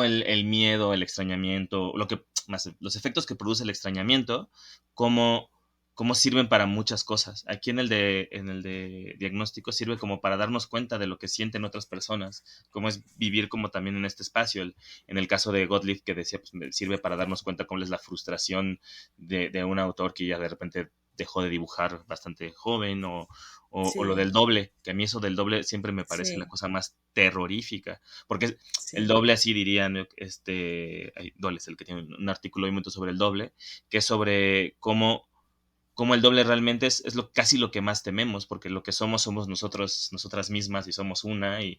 el miedo, el extrañamiento, lo que más los efectos que produce el extrañamiento, como cómo sirven para muchas cosas. Aquí en el de diagnóstico sirve como para darnos cuenta de lo que sienten otras personas, cómo es vivir como también en este espacio. En el caso de Gottlieb que decía, pues sirve para darnos cuenta cómo es la frustración de un autor que ya de repente dejó de dibujar bastante joven o lo Sí, del doble, que a mí eso del doble siempre me parece la sí, cosa más terrorífica, porque el sí. doble así dirían, Dole es el que tiene un artículo hoy sobre el doble, que es sobre cómo el doble realmente es casi lo que más tememos, porque lo que somos nosotros, nosotras mismas y somos una, y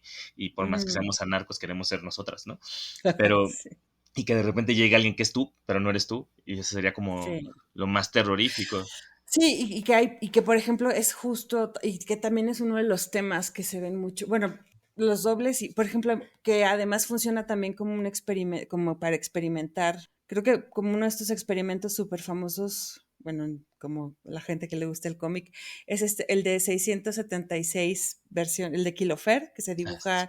por más que Ujú. seamos anarcos queremos ser nosotras, ¿no? Pero, Sí, y que de repente llegue alguien que es tú, pero no eres tú, y eso sería como sí. lo más terrorífico. Sí, y que por ejemplo es justo, y que también es uno de los temas que se ven mucho, bueno, los dobles, y por ejemplo, que además funciona también como un experimento, como para experimentar, creo que como uno de estos experimentos súper famosos, bueno, como la gente que le gusta el cómic, es el de 676 versión, el de Kilofer, que se dibuja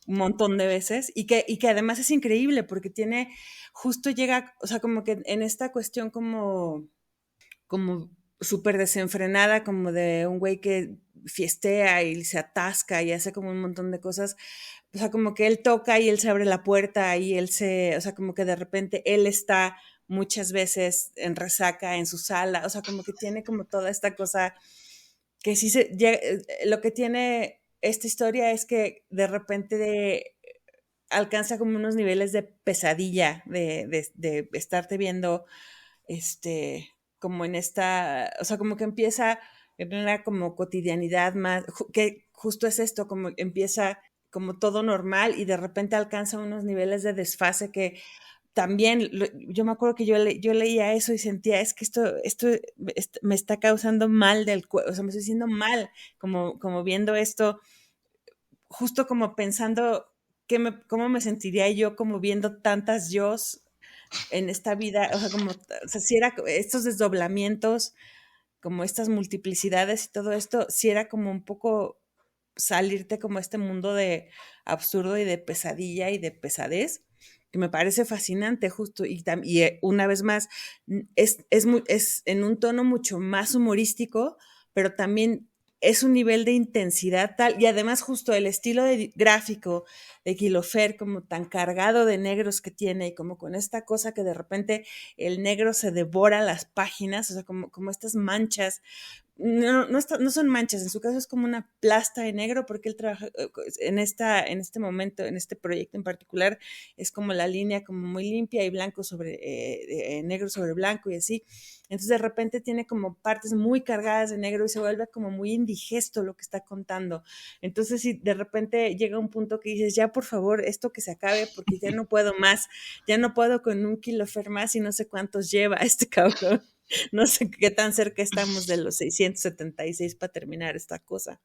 un montón de veces, y que además es increíble porque tiene, justo llega, o sea, como que en esta cuestión como súper desenfrenada, como de un güey que fiestea y se atasca y hace como un montón de cosas. O sea, como que él toca y él se abre la puerta y él se, o sea, como que de repente él está muchas veces en resaca en su sala, o sea, como que tiene como toda esta cosa que sí lo que tiene esta historia es que de repente alcanza como unos niveles de pesadilla, de estarte viendo como en esta, o sea, como que empieza en una como cotidianidad más, que justo es esto, como empieza como todo normal y de repente alcanza unos niveles de desfase que también, yo me acuerdo que yo leía eso y sentía, es que esto me está causando mal del cuerpo, o sea, me estoy sintiendo mal, como viendo esto, justo como pensando cómo me sentiría yo como viendo tantas yos en esta vida, o sea, o sea, si era estos desdoblamientos, como estas multiplicidades y todo esto, si era como un poco salirte como a este mundo de absurdo y de pesadilla y de pesadez, que me parece fascinante justo, y una vez más, es en un tono mucho más humorístico, pero también es un nivel de intensidad tal, y además justo el estilo gráfico de Kilofer como tan cargado de negros que tiene y como con esta cosa que de repente el negro se devora las páginas, o sea, como estas manchas no son manchas, en su caso es como una plasta de negro porque él trabaja en este momento, en este proyecto en particular, es como la línea como muy limpia y blanco sobre, negro sobre blanco y así. Entonces de repente tiene como partes muy cargadas de negro y se vuelve como muy indigesto lo que está contando. Entonces si de repente llega un punto que dices, ya por favor, esto que se acabe porque ya no puedo más, ya no puedo con un Kilofer más y no sé cuántos lleva este cabrón. No sé qué tan cerca estamos de los 676 para terminar esta cosa.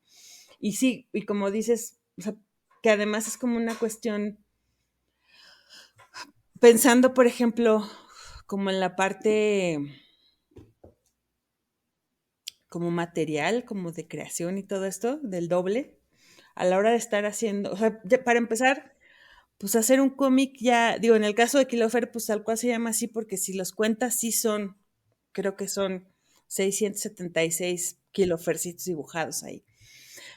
Y sí, y como dices, o sea, que además es como una cuestión, pensando, por ejemplo, como en la parte como material, como de creación y todo esto, del doble, a la hora de estar haciendo, o sea, para empezar, pues hacer un cómic ya, digo, en el caso de Kilofer, pues tal cual se llama así, porque si los cuentas, sí son, creo que son 676 kilofercitos dibujados ahí.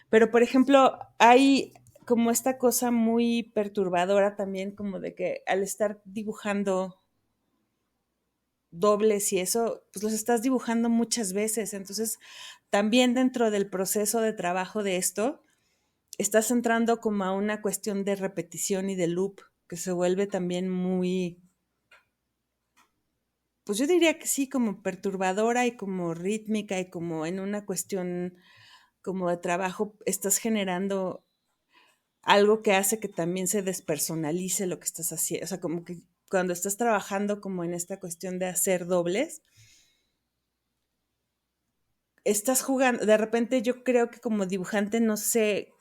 Pero, por ejemplo, hay como esta cosa muy perturbadora también, como de que al estar dibujando dobles y eso, pues los estás dibujando muchas veces. Entonces, también dentro del proceso de trabajo de esto, estás entrando como a una cuestión de repetición y de loop que se vuelve también muy, pues yo diría que sí, como perturbadora y como rítmica y como en una cuestión como de trabajo, estás generando algo que hace que también se despersonalice lo que estás haciendo. O sea, como que cuando estás trabajando como en esta cuestión de hacer dobles, estás jugando, de repente yo creo que como dibujante no sé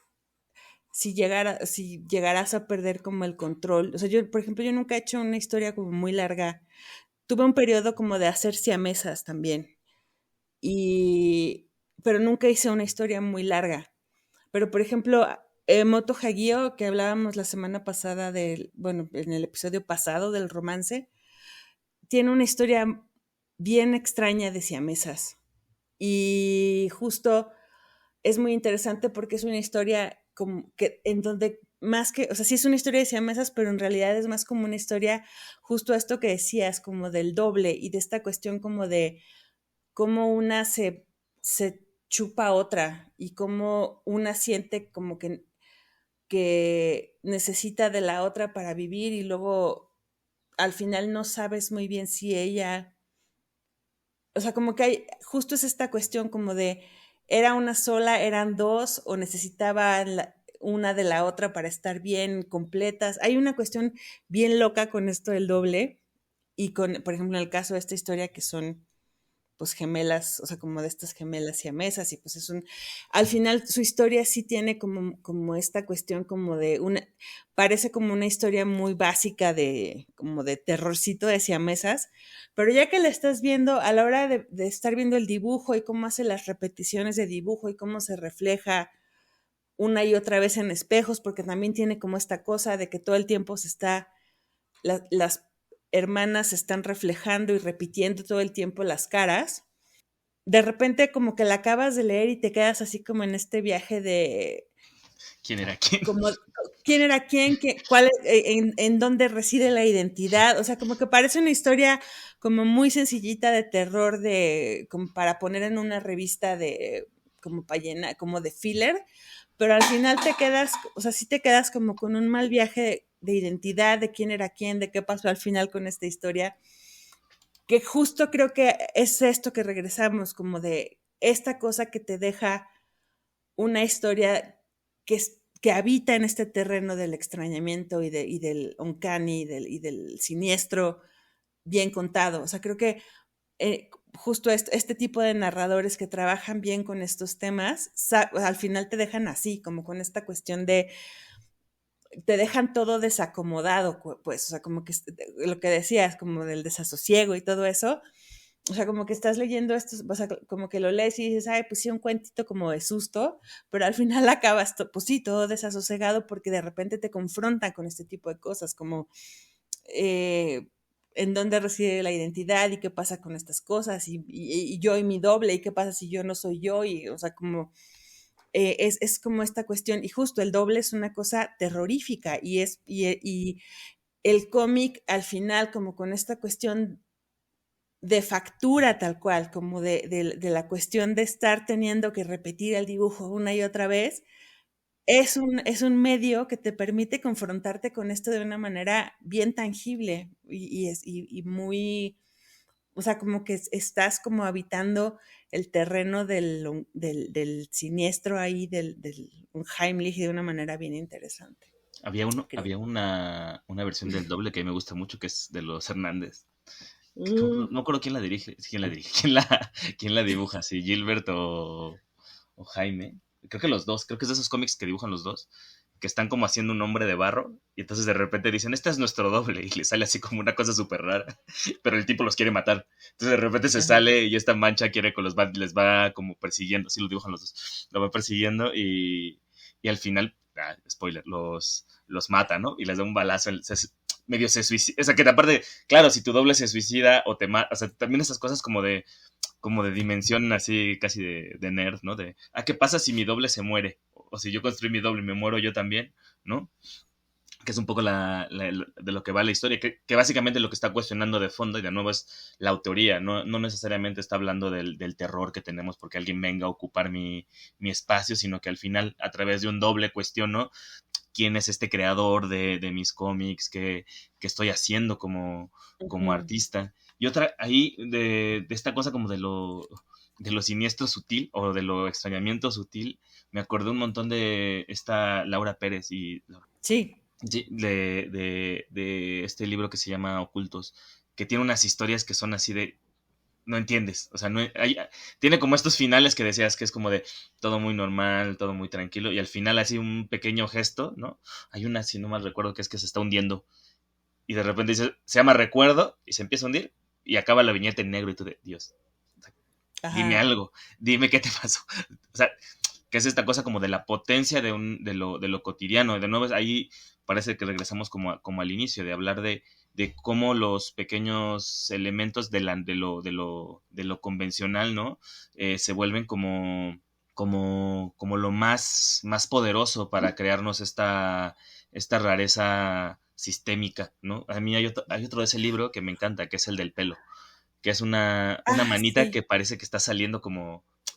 si llegarás a perder como el control. O sea, yo, por ejemplo, yo nunca he hecho una historia como muy larga. Tuve un periodo como de hacer siamesas también. Y, pero nunca hice una historia muy larga. Pero, por ejemplo, Moto Hagio, que hablábamos la semana pasada del, bueno, en el episodio pasado del romance, tiene una historia bien extraña de siamesas. Y justo es muy interesante porque es una historia como que en donde más que, o sea, sí es una historia de siamesas, pero en realidad es más como una historia justo esto que decías, como del doble y de esta cuestión como de cómo una se chupa a otra y cómo una siente como que necesita de la otra para vivir y luego al final no sabes muy bien si ella, o sea, como que hay, justo es esta cuestión como de, era una sola, eran dos o necesitaban una de la otra para estar bien completas. Hay una cuestión bien loca con esto del doble y con, por ejemplo, en el caso de esta historia que son pues gemelas, o sea, como de estas gemelas siamesas, y pues es un, al final su historia sí tiene como esta cuestión como de una, parece como una historia muy básica de, como de terrorcito de siamesas, pero ya que la estás viendo, a la hora de estar viendo el dibujo y cómo hace las repeticiones de dibujo y cómo se refleja una y otra vez en espejos, porque también tiene como esta cosa de que todo el tiempo se está, las hermanas se están reflejando y repitiendo todo el tiempo las caras, de repente como que la acabas de leer y te quedas así como en este viaje de ¿Quién era quién? como quién era quién, cuál, en dónde reside la identidad, o sea, como que parece una historia como muy sencillita de terror de como para poner en una revista de como para llenar, como de filler, pero al final te quedas, o sea, sí te quedas como con un mal viaje de identidad, de quién era quién, de qué pasó al final con esta historia, que justo creo que es esto que regresamos, como de esta cosa que te deja una historia que habita en este terreno del extrañamiento y del uncanny y del siniestro bien contado. O sea, creo que justo este tipo de narradores que trabajan bien con estos temas, al final te dejan así, como con esta cuestión de, te dejan todo desacomodado, pues, o sea, como que lo que decías, como del desasosiego y todo eso, o sea, como que estás leyendo esto, o sea, como que lo lees y dices, ay, pues sí, un cuentito como de susto, pero al final acabas, pues sí, todo desasosegado porque de repente te confrontan con este tipo de cosas, como eh, en dónde reside la identidad y qué pasa con estas cosas, y yo y mi doble, y qué pasa si yo no soy yo, y o sea, como es como esta cuestión, y justo el doble es una cosa terrorífica, y el cómic al final, como con esta cuestión de factura tal cual, como de la cuestión de estar teniendo que repetir el dibujo una y otra vez, es un medio que te permite confrontarte con esto de una manera bien tangible y muy, o sea, como que estás como habitando el terreno del siniestro ahí, del Heimlich de una manera bien interesante, creo. Había una versión del doble que a mí me gusta mucho, que es de los Hernández. No Mm. me acuerdo quién la dibuja, si Gilbert o Jaime. Creo que los dos, creo que es de esos cómics que dibujan los dos, que están como haciendo un hombre de barro, y entonces de repente dicen, este es nuestro doble, y le sale así como una cosa súper rara, pero el tipo los quiere matar. Entonces de repente se Ajá. sale y esta mancha quiere que les va como persiguiendo, así lo dibujan los dos, lo va persiguiendo y al final, spoiler, los mata, ¿no? Y les da un balazo, medio se suicida, o sea que aparte, claro, si tu doble se suicida o te mata, o sea, también esas cosas como de dimensión así casi de nerd, ¿no? ¿qué pasa si mi doble se muere? O si yo construí mi doble y me muero yo también, ¿no? que es un poco de lo que va la historia, que básicamente lo que está cuestionando de fondo, y de nuevo es la autoría, no necesariamente está hablando del terror que tenemos porque alguien venga a ocupar mi espacio, sino que al final, a través de un doble cuestiono, quién es este creador de mis cómics, qué estoy haciendo como Ujú. artista. Y otra, ahí, de esta cosa como de lo siniestro sutil o de lo extrañamiento sutil, me acordé un montón de esta Laura Pérez y Sí. de este libro que se llama Ocultos, que tiene unas historias que son así de, no entiendes, o sea, tiene como estos finales que decías que es como de todo muy normal, todo muy tranquilo, y al final así un pequeño gesto, ¿no? Hay una, si no mal recuerdo, que es que se está hundiendo, y de repente dice, se llama Recuerdo, y se empieza a hundir, y acaba la viñeta en negro, y tú de, Dios, dime Ajá. algo, dime qué te pasó. O sea, que es esta cosa como de la potencia de lo cotidiano. De nuevo, ahí parece que regresamos como al inicio, de hablar de cómo los pequeños elementos de lo convencional, ¿no? Se vuelven como lo más poderoso para crearnos esta rareza sistémica, ¿no? A mí hay otro de ese libro que me encanta, que es el del pelo, que es una Ah, manita que sí. parece que está saliendo que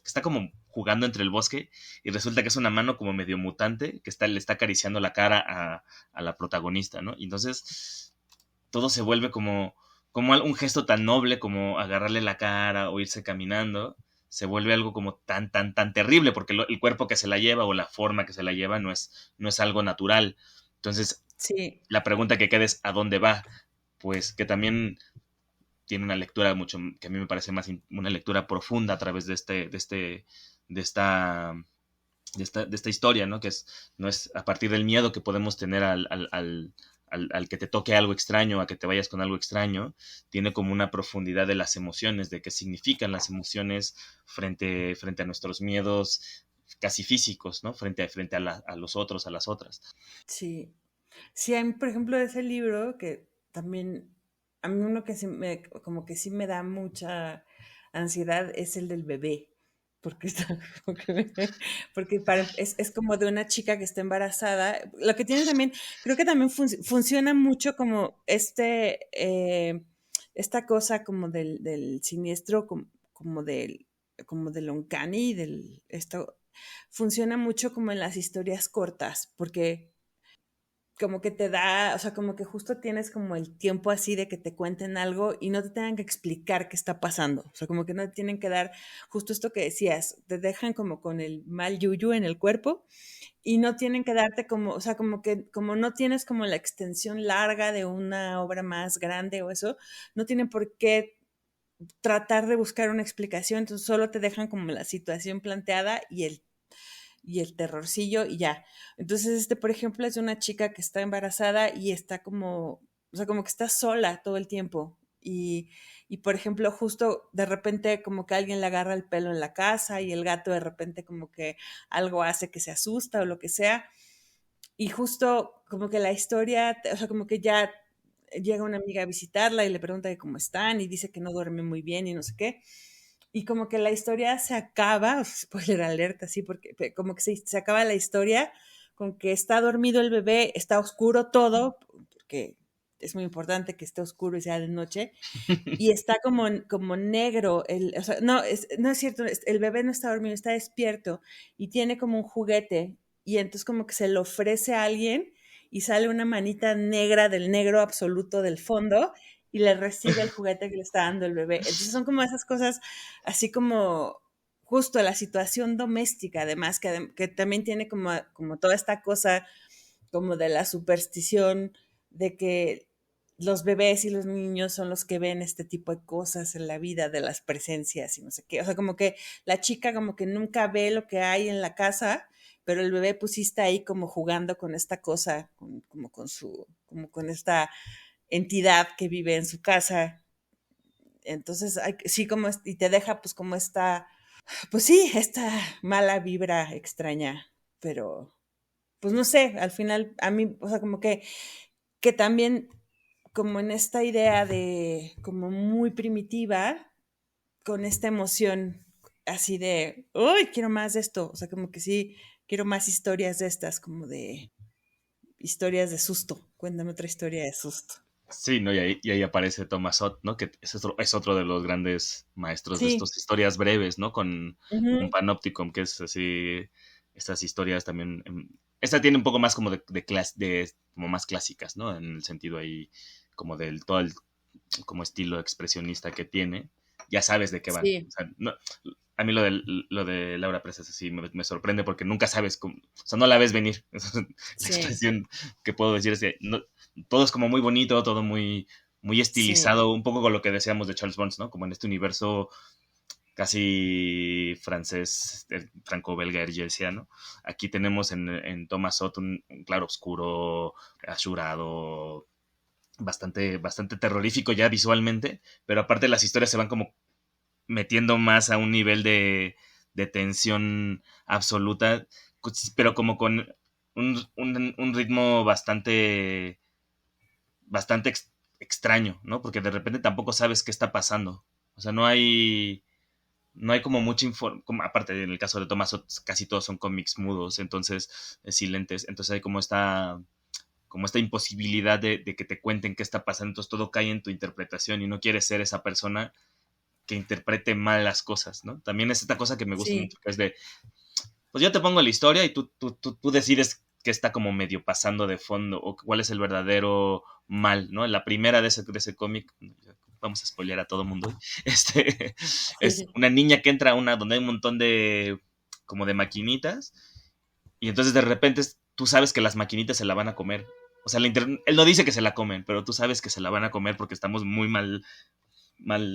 está como jugando entre el bosque y resulta que es una mano como medio mutante que le está acariciando la cara a la protagonista, ¿no? Y entonces todo se vuelve como un gesto tan noble como agarrarle la cara o irse caminando, se vuelve algo como tan terrible porque el cuerpo que se la lleva o la forma que se la lleva no es algo natural. Entonces, Sí. la pregunta que queda es ¿a dónde va? Pues que también tiene una lectura mucho, que a mí me parece más una lectura profunda a través de esta, de esta historia, ¿no? No es a partir del miedo que podemos tener al que te toque algo extraño, a que te vayas con algo extraño, tiene como una profundidad de las emociones, de qué significan las emociones frente a nuestros miedos casi físicos, ¿no? Frente a los otros, a las otras. Sí. Sí, a mí, por ejemplo, de ese libro que también, a mí uno que sí como que sí me da mucha ansiedad es el del bebé, porque está, porque es como de una chica que está embarazada. Lo que tiene también, creo que también funciona mucho como esta cosa como del siniestro, como del uncanny, esto, funciona mucho como en las historias cortas, porque como que te da, o sea, como que justo tienes como el tiempo así de que te cuenten algo y no te tengan que explicar qué está pasando. O sea, como que no te tienen que dar justo esto que decías, te dejan como con el mal yuyu en el cuerpo y no tienen que darte como, o sea, como que como no tienes como la extensión larga de una obra más grande o eso, no tienen por qué tratar de buscar una explicación, entonces solo te dejan como la situación planteada y el terrorcillo y ya. Entonces, por ejemplo, es de una chica que está embarazada y está como, o sea, como que está sola todo el tiempo. Y, por ejemplo, justo de repente como que alguien le agarra el pelo en la casa y el gato de repente como que algo hace que se asusta o lo que sea. Y justo como que la historia, o sea, como que ya llega una amiga a visitarla y le pregunta que cómo están y dice que no duerme muy bien y no sé qué. Y como que la historia se acaba, spoiler alerta, sí, porque como que se acaba la historia con que está dormido el bebé, está oscuro todo, porque es muy importante que esté oscuro y sea de noche, y está como negro, o sea, no es cierto, el bebé no está dormido, está despierto y tiene como un juguete, y entonces como que se lo ofrece a alguien y sale una manita negra del negro absoluto del fondo y le recibe el juguete que le está dando el bebé. Entonces son como esas cosas, así como justo la situación doméstica, además, que también tiene como toda esta cosa como de la superstición de que los bebés y los niños son los que ven este tipo de cosas en la vida de las presencias y no sé qué. O sea, como que la chica como que nunca ve lo que hay en la casa, pero el bebé pues sí está ahí como jugando con esta cosa, como con esta entidad que vive en su casa. Entonces, sí, y te deja pues como pues sí, esta mala vibra extraña, pero pues no sé, al final a mí, o sea, como que también como en esta idea de como muy primitiva, con esta emoción así de, uy, quiero más de esto, o sea, como que sí, quiero más historias de estas, como de, historias de susto. Cuéntame otra historia de susto. Sí, ¿no? Y ahí aparece Thomas Ott, ¿no? Que es otro de los grandes maestros de Sí. estas historias breves, ¿no? Con un Ujú. Panopticon, que es así, estas historias también. Esta tiene un poco más como como más clásicas, ¿no? En el sentido ahí, como del todo el como estilo expresionista que tiene. Ya sabes de qué van. O Sí, sea, a mí lo de Laura Presas así me sorprende porque nunca sabes cómo, o sea, no la ves venir. La sí, expresión que puedo decir es que todo es como muy bonito, todo muy, muy sí. estilizado, un poco con lo que decíamos de Charles Burns, ¿no? Como en este universo casi francés, franco-belga, hergesiano. Aquí tenemos en Thomas Ott un claro oscuro, asurado, bastante, bastante terrorífico ya visualmente, pero aparte las historias se van como metiendo más a un nivel de tensión absoluta, pero como con un ritmo bastante, bastante extraño, ¿no? Porque de repente tampoco sabes qué está pasando. O sea, no hay como mucha información, aparte en el caso de Thomas, casi todos son cómics mudos, entonces, silentes, entonces hay como esta imposibilidad de que te cuenten qué está pasando, entonces todo cae en tu interpretación y no quieres ser esa persona que interprete mal las cosas, ¿no? También es esta cosa que me gusta Sí. mucho, que es de, pues yo te pongo la historia y tú decides qué está como medio pasando de fondo o cuál es el verdadero mal, ¿no? La primera de ese cómic, vamos a spoilear a todo mundo, es una niña que entra a una donde hay un montón de, como de maquinitas y entonces de repente tú sabes que las maquinitas se la van a comer. O sea, él no dice que se la comen, pero tú sabes que se la van a comer porque estamos muy mal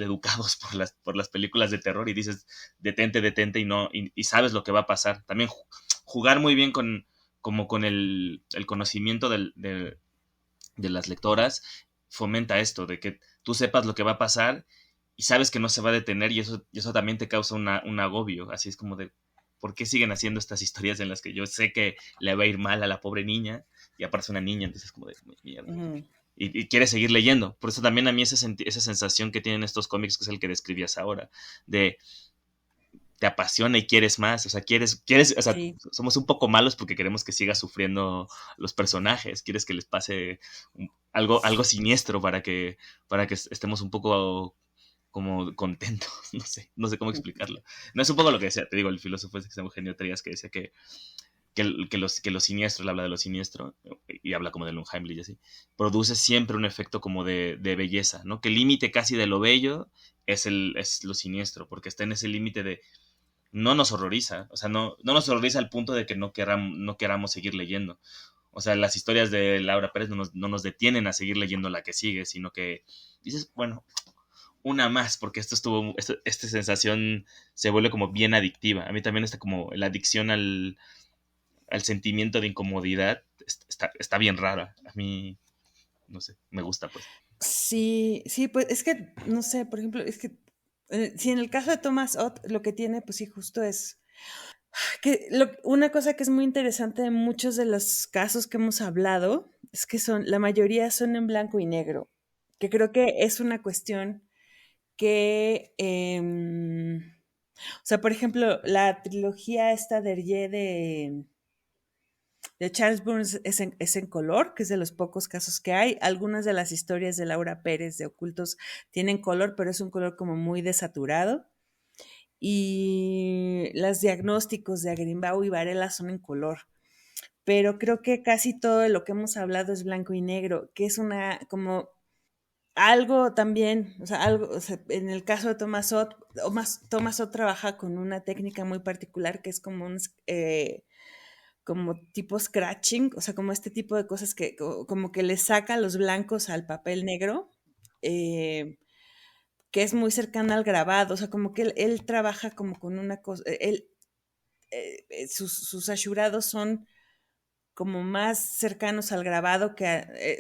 educados por las películas de terror y dices, detente, detente y no, y sabes lo que va a pasar. También jugar muy bien como con el conocimiento de las lectoras fomenta esto, de que tú sepas lo que va a pasar y sabes que no se va a detener y eso también te causa un agobio. Así es como de, ¿por qué siguen haciendo estas historias en las que yo sé que le va a ir mal a la pobre niña y aparece una niña? Entonces es como de, mierda. Ujú. Y quieres seguir leyendo. Por eso también a mí esa sensación que tienen estos cómics, que es el que describías ahora, de te apasiona y quieres más, o sea, o sea, Sí. somos un poco malos porque queremos que siga sufriendo los personajes, quieres que les pase algo siniestro para que estemos un poco como contentos, no sé cómo explicarlo. No es un poco lo que decía, te digo, el filósofo ese que se llama Eugenio Trías, que decía que lo siniestro, él habla de lo siniestro, y habla como de Lundheimlich y así, produce siempre un efecto como de belleza, ¿no? Que el límite casi de lo bello es lo siniestro, porque está en ese límite de no nos horroriza, o sea, no nos horroriza al punto de que no queramos seguir leyendo. O sea, las historias de Laura Pérez no nos detienen a seguir leyendo la que sigue, sino que dices, bueno, una más, porque esta sensación se vuelve como bien adictiva. A mí también está como la adicción al sentimiento de incomodidad, está bien rara. A mí, no sé, me gusta pues. Sí, sí, pues es que, no sé, por ejemplo, es que si en el caso de Thomas Ott lo que tiene, pues sí, justo es que una cosa que es muy interesante de muchos de los casos que hemos hablado es que la mayoría son en blanco y negro, que creo que es una cuestión que, o sea, por ejemplo, la trilogía esta de Hergé de Charles Burns es en color, que es de los pocos casos que hay. Algunas de las historias de Laura Pérez de Ocultos tienen color, pero es un color como muy desaturado. Y los diagnósticos de Agrimbau y Varela son en color. Pero creo que casi todo de lo que hemos hablado es blanco y negro, que es una como algo también, o sea, algo, o sea, en el caso de Thomas Ott trabaja con una técnica muy particular que es como tipo scratching, o sea, como este tipo de cosas que como que le saca los blancos al papel negro, eh, que es muy cercana al grabado, o sea, como que él trabaja como con una cosa, sus ashurados son como más cercanos al grabado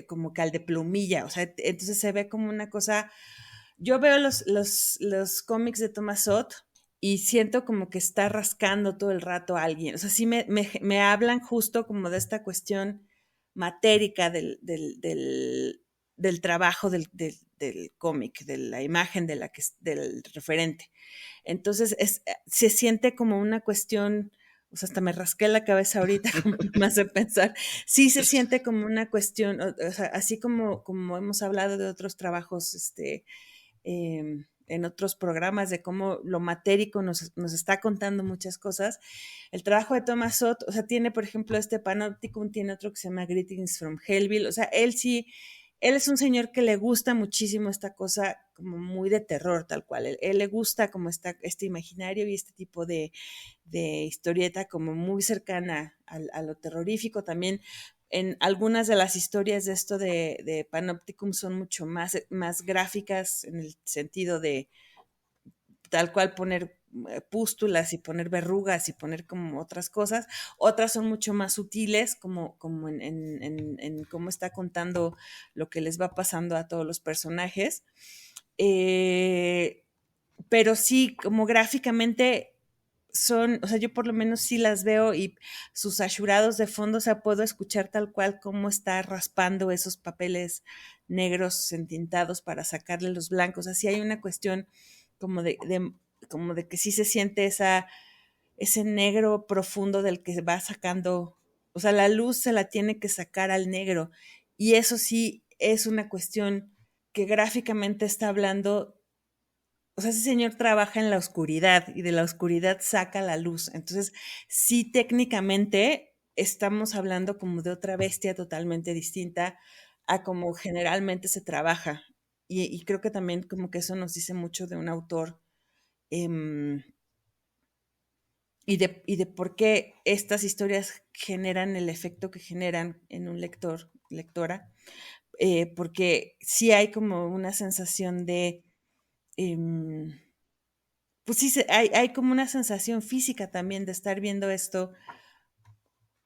como que al de plumilla, o sea, entonces se ve como una cosa, yo veo los cómics de Thomas Ott y siento como que está rascando todo el rato a alguien. O sea, sí me hablan justo como de esta cuestión matérica del trabajo del cómic, de la imagen del referente. Entonces se siente como una cuestión o sea, hasta me rasqué la cabeza ahorita como me hace pensar, sí se siente como una cuestión, o sea, así como hemos hablado de otros trabajos, en otros programas de cómo lo matérico nos está contando muchas cosas. El trabajo de Thomas Sott, o sea, tiene, por ejemplo, este Panopticon, tiene otro que se llama Greetings from Hellville, o sea, él es un señor que le gusta muchísimo esta cosa como muy de terror, tal cual. Él le gusta como este imaginario y este tipo de historieta como muy cercana a lo terrorífico. También en algunas de las historias de esto de Panopticum son mucho más gráficas en el sentido de tal cual poner pústulas y poner verrugas y poner como otras cosas. Otras son mucho más sutiles, como en cómo está contando lo que les va pasando a todos los personajes. Pero sí, como gráficamente son, o sea, yo por lo menos sí las veo y sus ashurados de fondo, o sea, puedo escuchar tal cual cómo está raspando esos papeles negros entintados para sacarle los blancos. Así hay una cuestión como como de que sí se siente ese negro profundo del que va sacando, o sea, la luz se la tiene que sacar al negro. Y eso sí es una cuestión que gráficamente está hablando, o sea, ese señor trabaja en la oscuridad y de la oscuridad saca la luz. Entonces, sí, técnicamente estamos hablando como de otra bestia totalmente distinta a como generalmente se trabaja. Y creo que también como que eso nos dice mucho de un autor, em, y de por qué estas historias generan el efecto que generan en un lector, lectora, porque sí hay como una sensación de... em, pues sí, hay como una sensación física también de estar viendo esto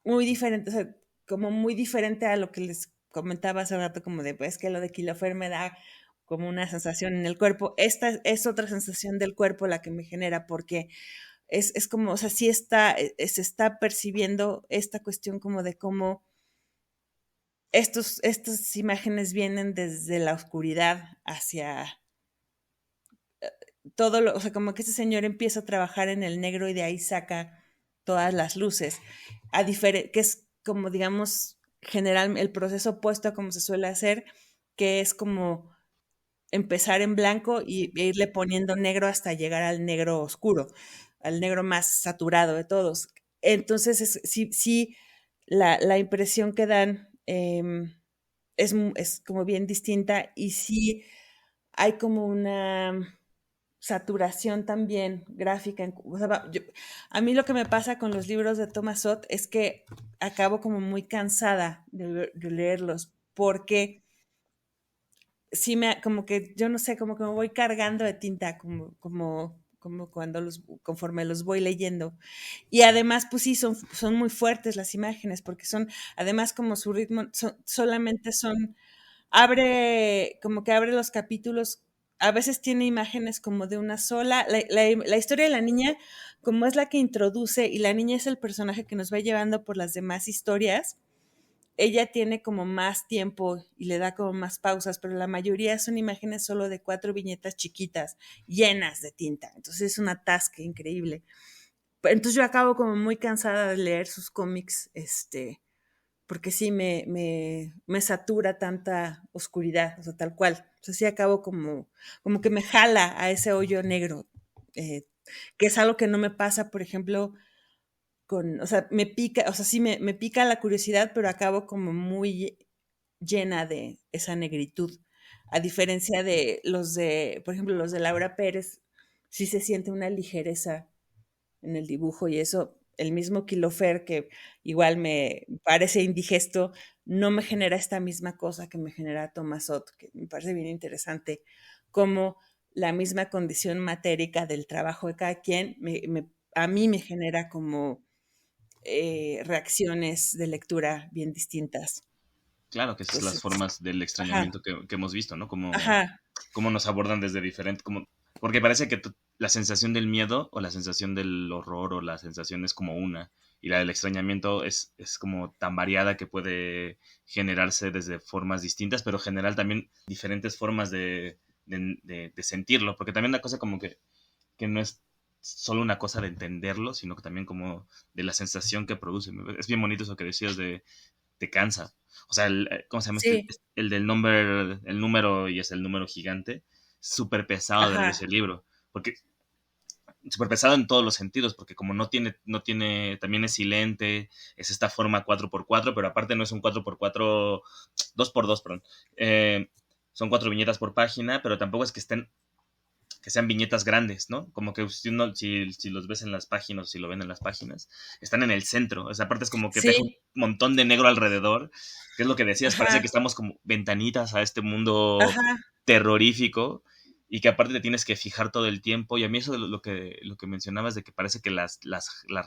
muy diferente, o sea, como muy diferente a lo que les comentaba hace rato, como de, pues que lo de Kilofer me da como una sensación en el cuerpo. Esta es otra sensación del cuerpo la que me genera, porque es como, o sea, sí se está percibiendo esta cuestión como de cómo estas imágenes vienen desde la oscuridad hacia o sea, como que ese señor empieza a trabajar en el negro y de ahí saca todas las luces, que es como, digamos, general, el proceso opuesto a como se suele hacer, que es como empezar en blanco e irle poniendo negro hasta llegar al negro oscuro, al negro más saturado de todos. Entonces, sí, la impresión que dan es como bien distinta y sí hay como una saturación también gráfica. O sea, a mí lo que me pasa con los libros de Thomas Sott es que acabo como muy cansada de leerlos porque sí como que, yo no sé, como que me voy cargando de tinta, como cuando conforme los voy leyendo. Y además, pues sí, son muy fuertes las imágenes, porque además como su ritmo, solamente como que abre los capítulos, a veces tiene imágenes como de una sola. La historia de la niña, como es la que introduce, y la niña es el personaje que nos va llevando por las demás historias, ella tiene como más tiempo y le da como más pausas, pero la mayoría son imágenes solo de 4 viñetas chiquitas, llenas de tinta. Entonces es un atasque increíble. Entonces yo acabo como muy cansada de leer sus cómics, porque sí me satura tanta oscuridad, o sea, tal cual. O sea, sí acabo como que me jala a ese hoyo negro, eh, que es algo que no me pasa, por ejemplo, o sea, me pica, o sea, sí me pica la curiosidad, pero acabo como muy llena de esa negritud. A diferencia de por ejemplo, los de Laura Pérez, sí se siente una ligereza en el dibujo y eso, el mismo Kilofer, que igual me parece indigesto, no me genera esta misma cosa que me genera Thomas Sott, que me parece bien interesante, como la misma condición matérica del trabajo de cada quien a mí me genera como reacciones de lectura bien distintas. Claro que esas son las Entonces, formas del ajá, extrañamiento que hemos visto, ¿no? ajá, Cómo nos abordan desde diferentes, porque parece que la sensación del miedo o la sensación del horror o la sensación es como una, y la del extrañamiento es como tan variada que puede generarse desde formas distintas, pero generar también diferentes formas de sentirlo, porque también la cosa como que no es solo una cosa de entenderlo, sino que también como de la sensación que produce. Es bien bonito eso que decías de te cansa. O sea, ¿cómo se llama este? Sí, El del el número y es el número gigante. Súper pesado de leer ajá, ese libro. Porque súper pesado en todos los sentidos, porque como también es silente, es esta forma 4x4, pero aparte no es un 4x4, 2x2, perdón. Son 4 viñetas por página, pero tampoco es que sean viñetas grandes, ¿no? Como que si los ves en las páginas, si lo ven en las páginas, están en el centro. Esa parte es como que te deja un sí, montón de negro alrededor, que es lo que decías, parece ajá, que estamos como ventanitas a este mundo ajá, terrorífico y que aparte te tienes que fijar todo el tiempo. Y a mí eso lo que mencionabas de que parece que las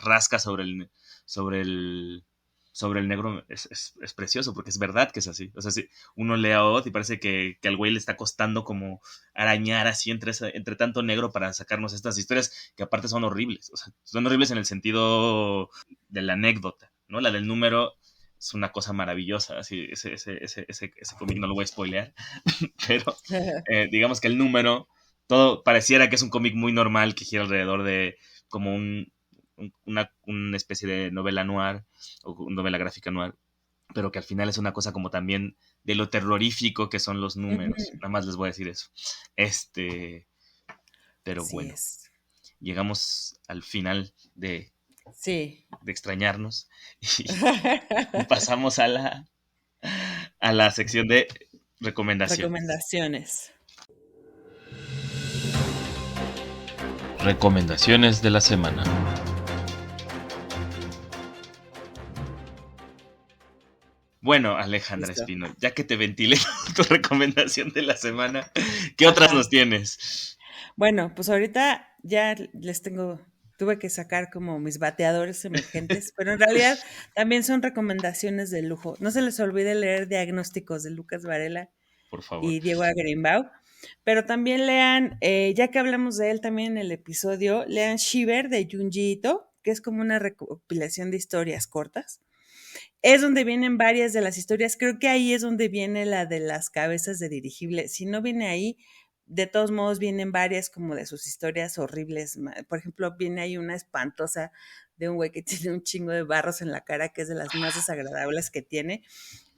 rascas sobre el, sobre el negro es precioso, porque es verdad que es así. O sea, si uno lee a Oz y parece que al güey le está costando como arañar así entre tanto negro para sacarnos estas historias que aparte son horribles. O sea, son horribles en el sentido de la anécdota, ¿no? La del número es una cosa maravillosa. Así, ese cómic no lo voy a spoilear, pero digamos que el número, todo pareciera que es un cómic muy normal que gira alrededor de como una especie de novela noir o novela gráfica noir, pero que al final es una cosa como también de lo terrorífico que son los números. ujú, Nada más les voy a decir eso. Pero así bueno, es. llegamos al final Sí. de extrañarnos y pasamos a la sección de recomendaciones. Recomendaciones. Recomendaciones de la semana. Bueno, Alejandra Listo. Espino, ya que te ventilé tu recomendación de la semana, ¿qué otras Ajá. nos tienes? Bueno, pues ahorita ya tuve que sacar como mis bateadores emergentes, pero en realidad también son recomendaciones de lujo. No se les olvide leer Diagnósticos de Lucas Varela Por favor. y Diego Agrimbau, pero también lean, ya que hablamos de él también en el episodio, lean Shiver de Junji Ito, que es como una recopilación de historias cortas. Es donde vienen varias de las historias. Creo que ahí es donde viene la de las cabezas de dirigible. Si no viene ahí, de todos modos vienen varias como de sus historias horribles. Por ejemplo, viene ahí una espantosa de un güey que tiene un chingo de barros en la cara, que es de las más desagradables que tiene,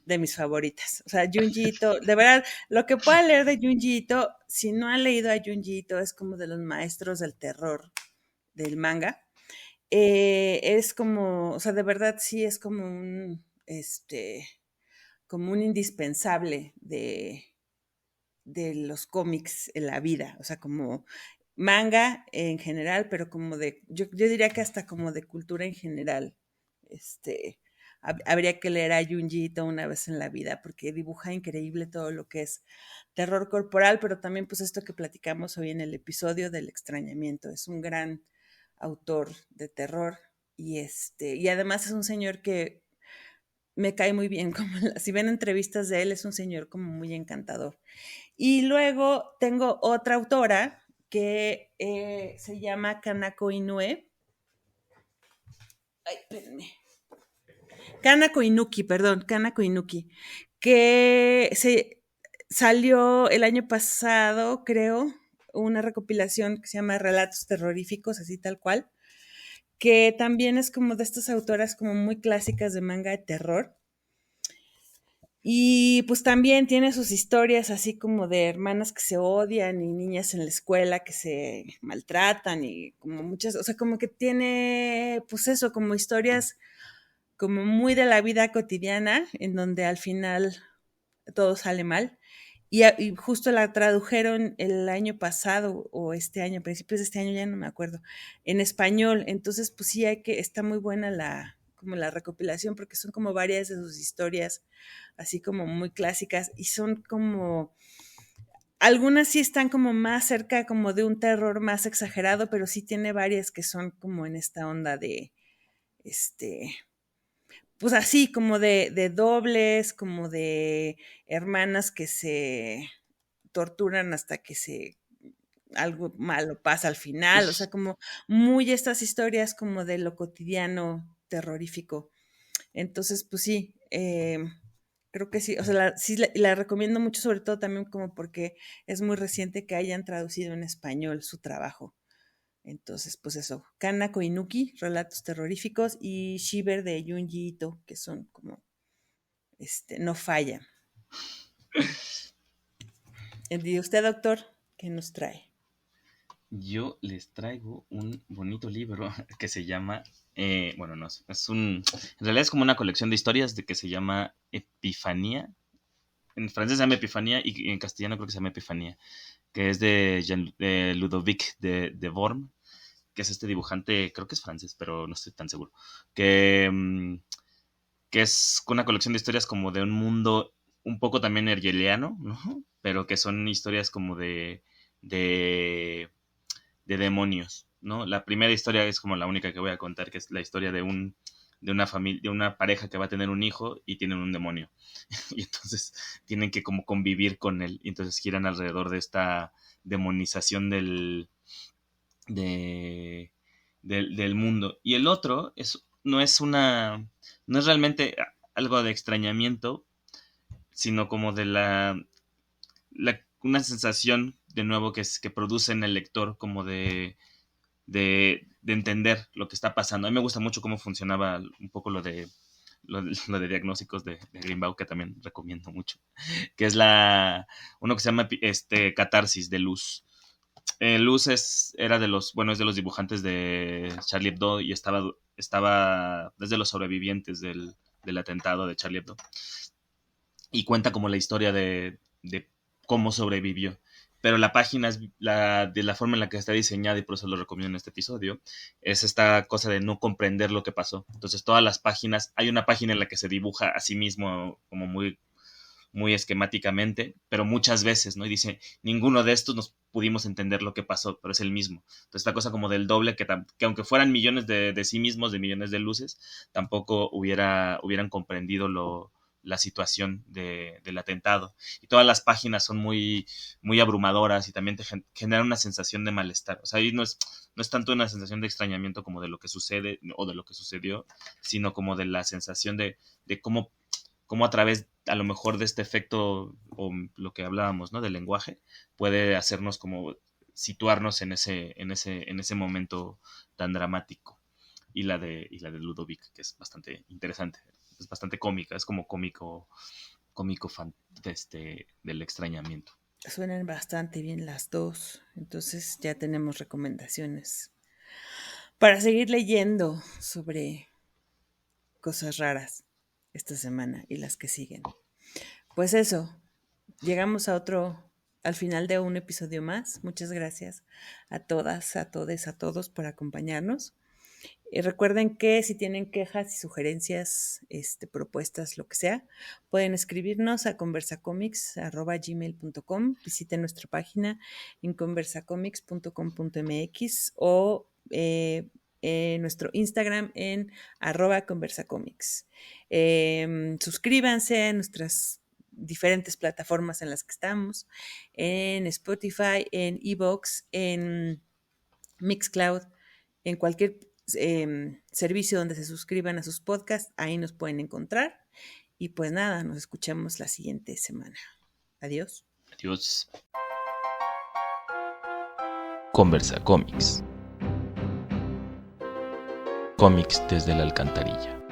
de mis favoritas. O sea, Junji Ito, de verdad, lo que pueda leer de Junji Ito, si no han leído a Junji Ito, es como de los maestros del terror del manga. Es como, o sea, de verdad sí es como un indispensable de los cómics en la vida, o sea, como manga en general, pero como yo diría que hasta como de cultura en general, este, habría que leer a Junji Ito una vez en la vida, porque dibuja increíble todo lo que es terror corporal, pero también pues esto que platicamos hoy en el episodio del extrañamiento, es un gran autor de terror y además es un señor que me cae muy bien, como si ven entrevistas de él, es un señor como muy encantador. Y luego tengo otra autora que se llama Kanako Inoue. Ay, espérenme. Kanako Inuki, perdón, Kanako Inuki, que se salió el año pasado, creo, una recopilación que se llama Relatos Terroríficos, así tal cual, que también es como de estas autoras como muy clásicas de manga de terror. Y pues también tiene sus historias así como de hermanas que se odian y niñas en la escuela que se maltratan y como muchas, o sea, como que tiene pues eso, como historias como muy de la vida cotidiana en donde al final todo sale mal. Y justo la tradujeron el año pasado o este año, a principios de este año, ya no me acuerdo, en español. Entonces, pues sí, está muy buena como la recopilación porque son como varias de sus historias, así como muy clásicas y son como, algunas sí están como más cerca como de un terror más exagerado, pero sí tiene varias que son como en esta onda de, este, pues así, como de dobles, como de hermanas que se torturan hasta que algo malo pasa al final, o sea, como muy estas historias como de lo cotidiano terrorífico. Entonces, pues sí, creo que sí, o sea, sí la recomiendo mucho, sobre todo también como porque es muy reciente que hayan traducido en español su trabajo. Entonces, pues eso, Kana Koinuki, relatos terroríficos, y Shiver de Junji Ito, que son como, no falla. ¿Y usted, doctor, qué nos trae? Yo les traigo un bonito libro que se llama, bueno, no, en realidad es como una colección de historias de que se llama Epifanía. En francés se llama Epifanía y en castellano creo que se llama Epifanía, que es de Ludovic de Worm, que es este dibujante, creo que es francés, pero no estoy tan seguro, que es una colección de historias como de un mundo un poco también hergeliano, ¿no? Pero que son historias como de demonios, ¿no? La primera historia es como la única que voy a contar, que es la historia de una familia, de una pareja que va a tener un hijo y tienen un demonio. Y entonces tienen que como convivir con él. Y entonces giran alrededor de esta demonización del mundo. Y el otro no es realmente algo de extrañamiento, sino como de una sensación de nuevo que produce en el lector como de entender lo que está pasando. A mí me gusta mucho cómo funcionaba un poco lo de diagnósticos de Greenbaum, que también recomiendo mucho, que es uno que se llama Catarsis de Luz. Luz es de los dibujantes de Charlie Hebdo y estaba desde los sobrevivientes del atentado de Charlie Hebdo, y cuenta como la historia de cómo sobrevivió. Pero la página de la forma en la que está diseñada, y por eso lo recomiendo en este episodio, es esta cosa de no comprender lo que pasó. Entonces todas las páginas, hay una página en la que se dibuja a sí mismo como muy, muy esquemáticamente, pero muchas veces, ¿no? Y dice, ninguno de estos nos pudimos entender lo que pasó, pero es el mismo. Entonces esta cosa como del doble, que aunque fueran millones de sí mismos, de millones de luces, tampoco hubieran comprendido la situación del atentado. Y todas las páginas son muy, muy abrumadoras y también te generan una sensación de malestar. O sea, ahí no es tanto una sensación de extrañamiento como de lo que sucede o de lo que sucedió, sino como de la sensación de cómo a través a lo mejor de este efecto o lo que hablábamos, ¿no? Del lenguaje, puede hacernos como situarnos en ese momento tan dramático. Y la de Ludovic, que es bastante interesante, es bastante cómica, es como cómico fan del extrañamiento. Suenan bastante bien las dos, entonces ya tenemos recomendaciones para seguir leyendo sobre cosas raras esta semana y las que siguen. Pues eso, llegamos al final de un episodio más. Muchas gracias a todas, a todes, a todos por acompañarnos. Y recuerden que si tienen quejas y sugerencias, propuestas, lo que sea, pueden escribirnos a conversacomics@gmail.com. Visiten nuestra página en conversacomics.com.mx o nuestro Instagram en @conversacomics. Suscríbanse a nuestras diferentes plataformas en las que estamos, en Spotify, en iVoox, en Mixcloud, en cualquier servicio donde se suscriban a sus podcasts, ahí nos pueden encontrar. Y pues nada, nos escuchamos la siguiente semana. Adiós. Adiós. Conversa Comics. Cómics desde la alcantarilla.